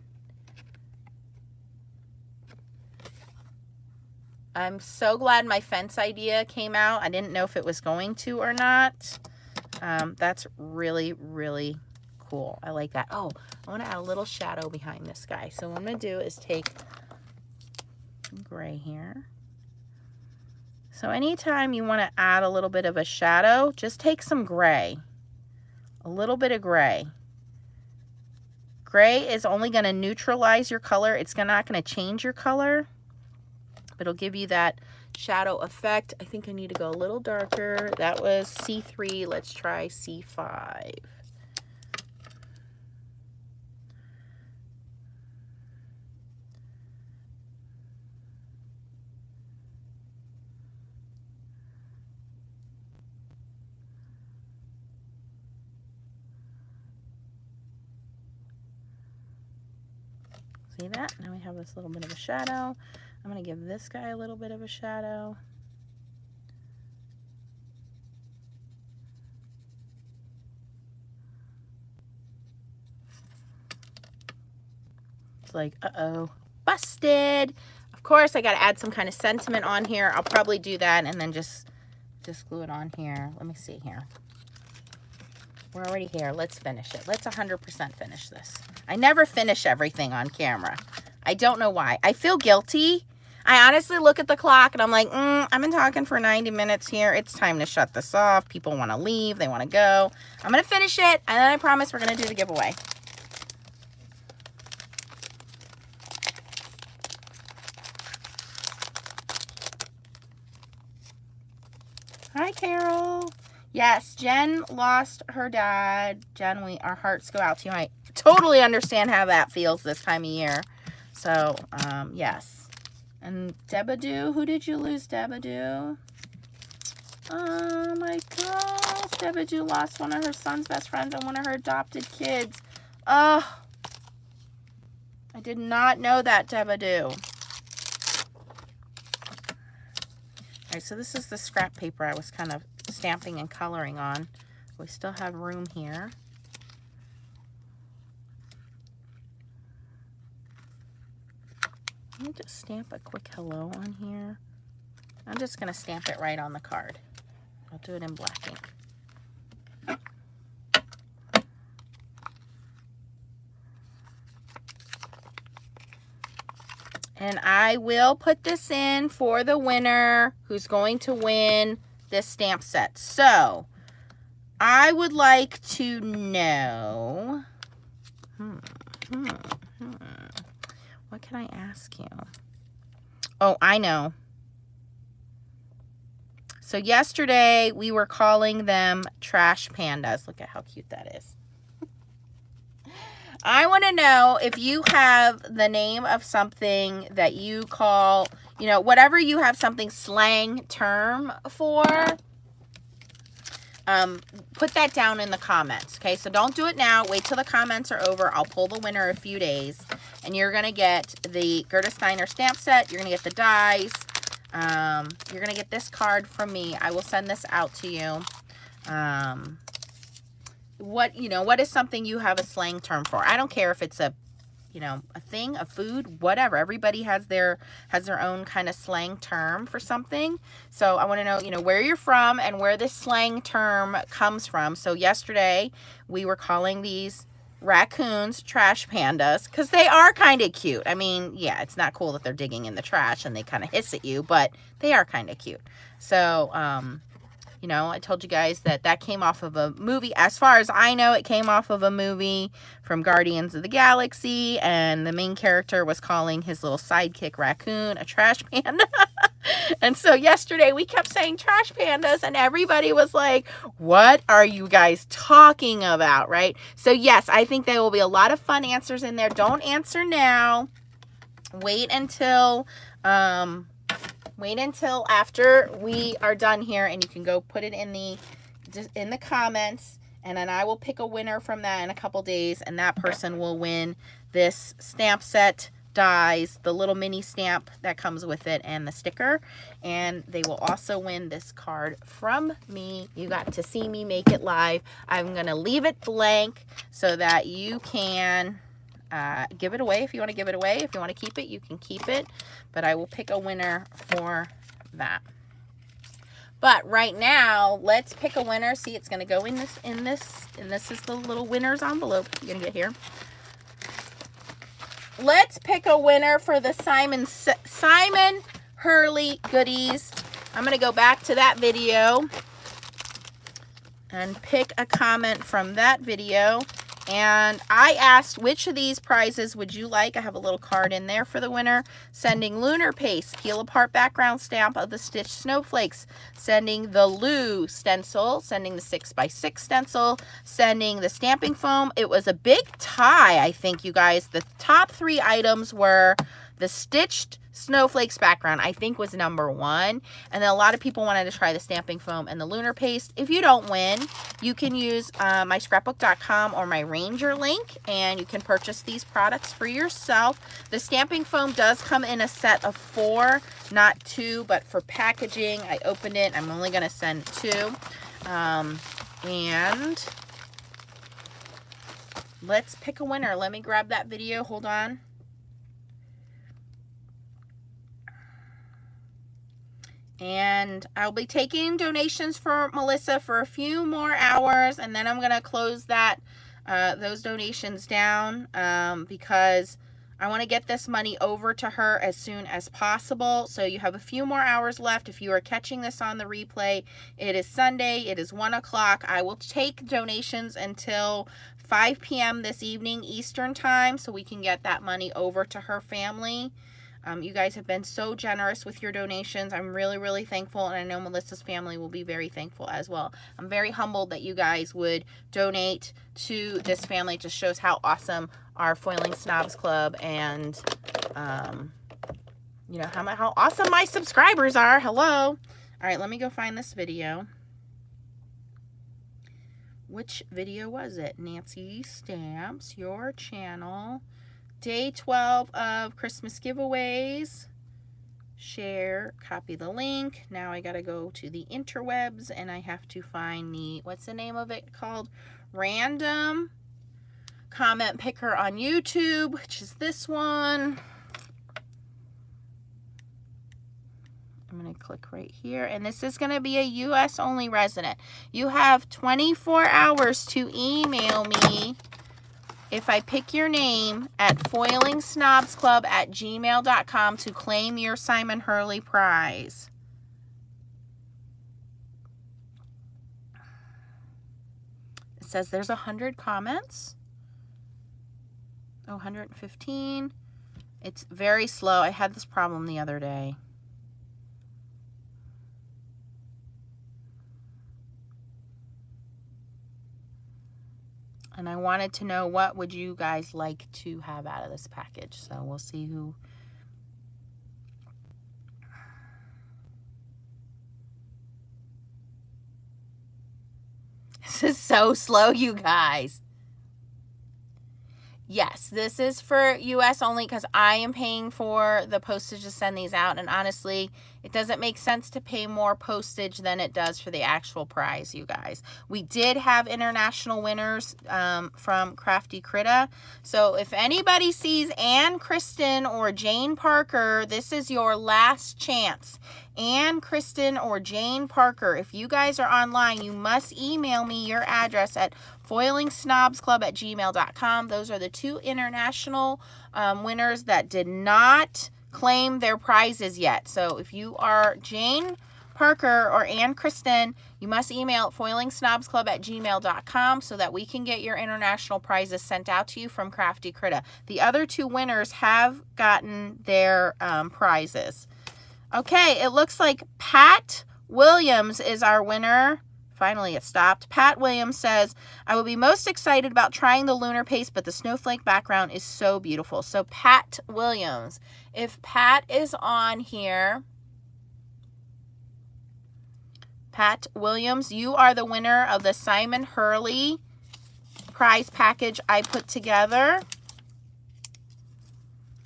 I'm so glad my fence idea came out. I didn't know if it was going to or not. That's really, really cool. I like that. Oh, I want to add a little shadow behind this guy. So what I'm going to do is take some gray here. So anytime you want to add a little bit of a shadow, just take some gray. A little bit of gray. Gray is only going to neutralize your color. It's not going to change your color. It'll give you that shadow effect. I think I need to go a little darker. That was C3. Let's try C5. See that? Now we have this little bit of a shadow. I'm going to give this guy a little bit of a shadow. It's like, uh-oh, busted. Of course, I got to add some kind of sentiment on here. I'll probably do that and then just glue it on here. Let me see here. We're already here. Let's finish it. Let's 100% finish this. I never finish everything on camera. I don't know why. I feel guilty. I honestly look at the clock and I'm like, I've been talking for 90 minutes here. It's time to shut this off. People want to leave. They want to go. I'm going to finish it, and then I promise we're going to do the giveaway. Hi, Carol. Yes, Jen lost her dad. Jen, our hearts go out to you. I totally understand how that feels this time of year. So, yes. And Debadoo, who did you lose, Debadoo? Oh my gosh, Debadoo lost one of her son's best friends and one of her adopted kids. Oh, I did not know that, Debadoo. All right, so this is the scrap paper I was kind of stamping and coloring on. We still have room here. Let me just stamp a quick hello on here. I'm just going to stamp it right on the card. I'll do it in black ink. And I will put this in for the winner who's going to win this stamp set. So, I would like to know... What can I ask you? Oh, I know. So yesterday we were calling them trash pandas. Look at how cute that is. I want to know if you have the name of something that you call, you know, whatever you have something slang term for. Put that down in the comments, okay? So don't do it now. Wait till the comments are over. I'll pull the winner in a few days, and you're going to get the Gerda Steiner stamp set. You're going to get the dies. You're going to get this card from me. I will send this out to you. What is something you have a slang term for? I don't care if it's a, you know, a thing, a food, whatever. Everybody has their own kind of slang term for something. So I want to know, you know, where you're from and where this slang term comes from. So yesterday we were calling these raccoons trash pandas because they are kind of cute. I mean, yeah, it's not cool that they're digging in the trash and they kind of hiss at you, but they are kind of cute. So, you know, I told you guys that came off of a movie. As far as I know, it came off of a movie from Guardians of the Galaxy, and the main character was calling his little sidekick Raccoon a trash panda. And so yesterday we kept saying trash pandas, and everybody was like, what are you guys talking about, right? So yes, I think there will be a lot of fun answers in there. Don't answer now. Wait until after we are done here, and you can go put it in the comments, and then I will pick a winner from that in a couple days, and that person will win this stamp set dies, the little mini stamp that comes with it, and the sticker, and they will also win this card from me. You got to see me make it live. I'm gonna leave it blank so that you can give it away if you want to give it away. If you want to keep it, you can keep it, but I will pick a winner for that. But right now, let's pick a winner. See, it's going to go in this, and this is the little winner's envelope you're going to get here. Let's pick a winner for the Simon Hurley goodies. I'm going to go back to that video and pick a comment from that video. And I asked, which of these prizes would you like? I have a little card in there for the winner. Sending lunar paste, peel apart background stamp of the stitched snowflakes, sending the Lou stencil, sending the 6x6 stencil, sending the stamping foam. It was a big tie, I think, you guys. The top 3 items were the stitched snowflakes background, I think, was number 1. And then a lot of people wanted to try the stamping foam and the lunar paste. If you don't win, you can use my scrapbook.com or my Ranger link, and you can purchase these products for yourself. The stamping foam does come in a set of 4, not 2, but for packaging, I opened it. I'm only going to send 2. And let's pick a winner. Let me grab that video. Hold on. And I'll be taking donations for Melissa for a few more hours, and then I'm going to close that those donations down because I want to get this money over to her as soon as possible. So you have a few more hours left. If you are catching this on the replay, it is Sunday. It is 1 o'clock. I will take donations until 5 p.m. this evening Eastern time so we can get that money over to her family. You guys have been so generous with your donations. I'm really, really thankful, and I know Melissa's family will be very thankful as well. I'm very humbled that you guys would donate to this family. It just shows how awesome our Foiling Snobs Club and, you know, how awesome my subscribers are. Hello. All right, let me go find this video. Which video was it? Nancy Stamps, your channel. Day 12 of Christmas giveaways. Share, copy the link. Now I got to go to the interwebs, and I have to find the, what's the name of it called? Random comment picker on YouTube, which is this one. I'm going to click right here, and this is going to be a U.S. only resident. You have 24 hours to email me if I pick your name at foilingsnobsclub@gmail.com to claim your Simon Hurley prize. It says there's 100 comments. Oh, 115. It's very slow. I had this problem the other day. And I wanted to know, what would you guys like to have out of this package? So we'll see who. This is so slow, you guys. Yes, this is for U.S. only because I am paying for the postage to send these out. And honestly, It doesn't make sense to pay more postage than it does for the actual prize, you guys. We did have international winners from Crafty Critta. So if anybody sees Ann Kristen or Jane Parker, this is your last chance. Ann Kristen or Jane Parker, if you guys are online, you must email me your address at foilingsnobsclub@gmail.com. Those are the 2 international winners that did not claim their prizes yet. So if you are Jane Parker or Ann Kristen, you must email foilingsnobsclub@gmail.com so that we can get your international prizes sent out to you from Crafty Critta. The other 2 winners have gotten their prizes. Okay, it looks like Pat Williams is our winner. Finally, it stopped. Pat Williams says, I will be most excited about trying the lunar paste, but the snowflake background is so beautiful. So Pat Williams, if Pat is on here, Pat Williams, you are the winner of the Simon Hurley prize package I put together.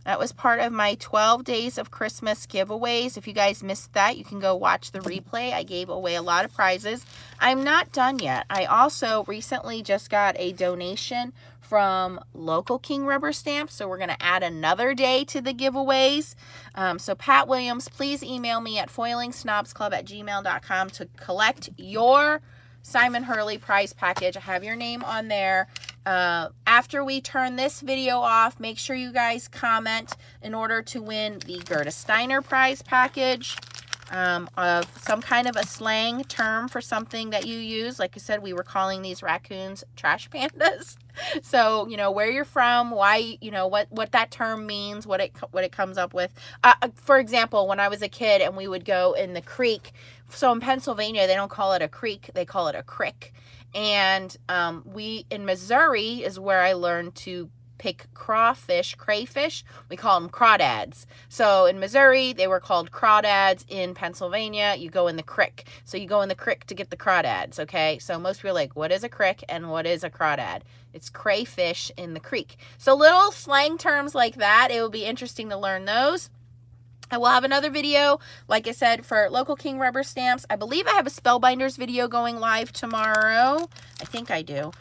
That was part of my 12 Days of Christmas giveaways. If you guys missed that, you can go watch the replay. I gave away a lot of prizes. I'm not done yet. I also recently just got a donation from Local King Rubber Stamps, so we're going to add another day to the giveaways. So Pat Williams, please email me at foilingsnobsclub@gmail.com to collect your Simon Hurley prize package. I have your name on there. After we turn this video off, make sure you guys comment in order to win the Gerda Steiner prize package of some kind of a slang term for something that you use. Like I said, we were calling these raccoons trash pandas. So, you know, where you're from, why, you know, what that term means, what it comes up with. For example, when I was a kid and we would go in the creek, so in Pennsylvania, they don't call it a creek, they call it a crick. And in Missouri is where I learned to pick crayfish. We call them crawdads. So in Missouri, they were called crawdads. In Pennsylvania, you go in the crick. So you go in the crick to get the crawdads, okay? So most people are like, what is a crick and what is a crawdad? It's crayfish in the creek. So little slang terms like that, it will be interesting to learn those. I will have another video, like I said, for Local King Rubber Stamps. I believe I have a Spellbinders video going live tomorrow. I think I do.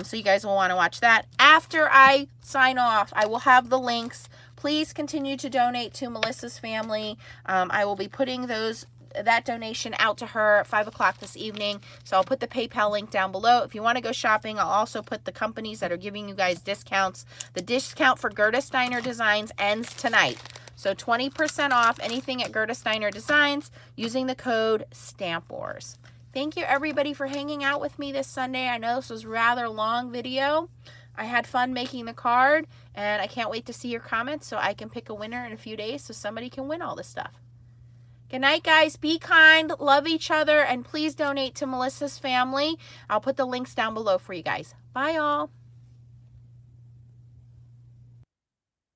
So you guys will want to watch that. After I sign off, I will have the links. Please continue to donate to Melissa's family. I will be putting that donation out to her at 5 o'clock this evening. So I'll put the PayPal link down below. If you want to go shopping, I'll also put the companies that are giving you guys discounts. The discount for Gerda Steiner Designs ends tonight. So 20% off anything at Gerda Steiner Designs using the code STAMPWARS. Thank you everybody for hanging out with me this Sunday. I know this was a rather long video. I had fun making the card and I can't wait to see your comments so I can pick a winner in a few days so somebody can win all this stuff. Good night, guys. Be kind, love each other, and please donate to Melissa's family. I'll put the links down below for you guys. Bye, all.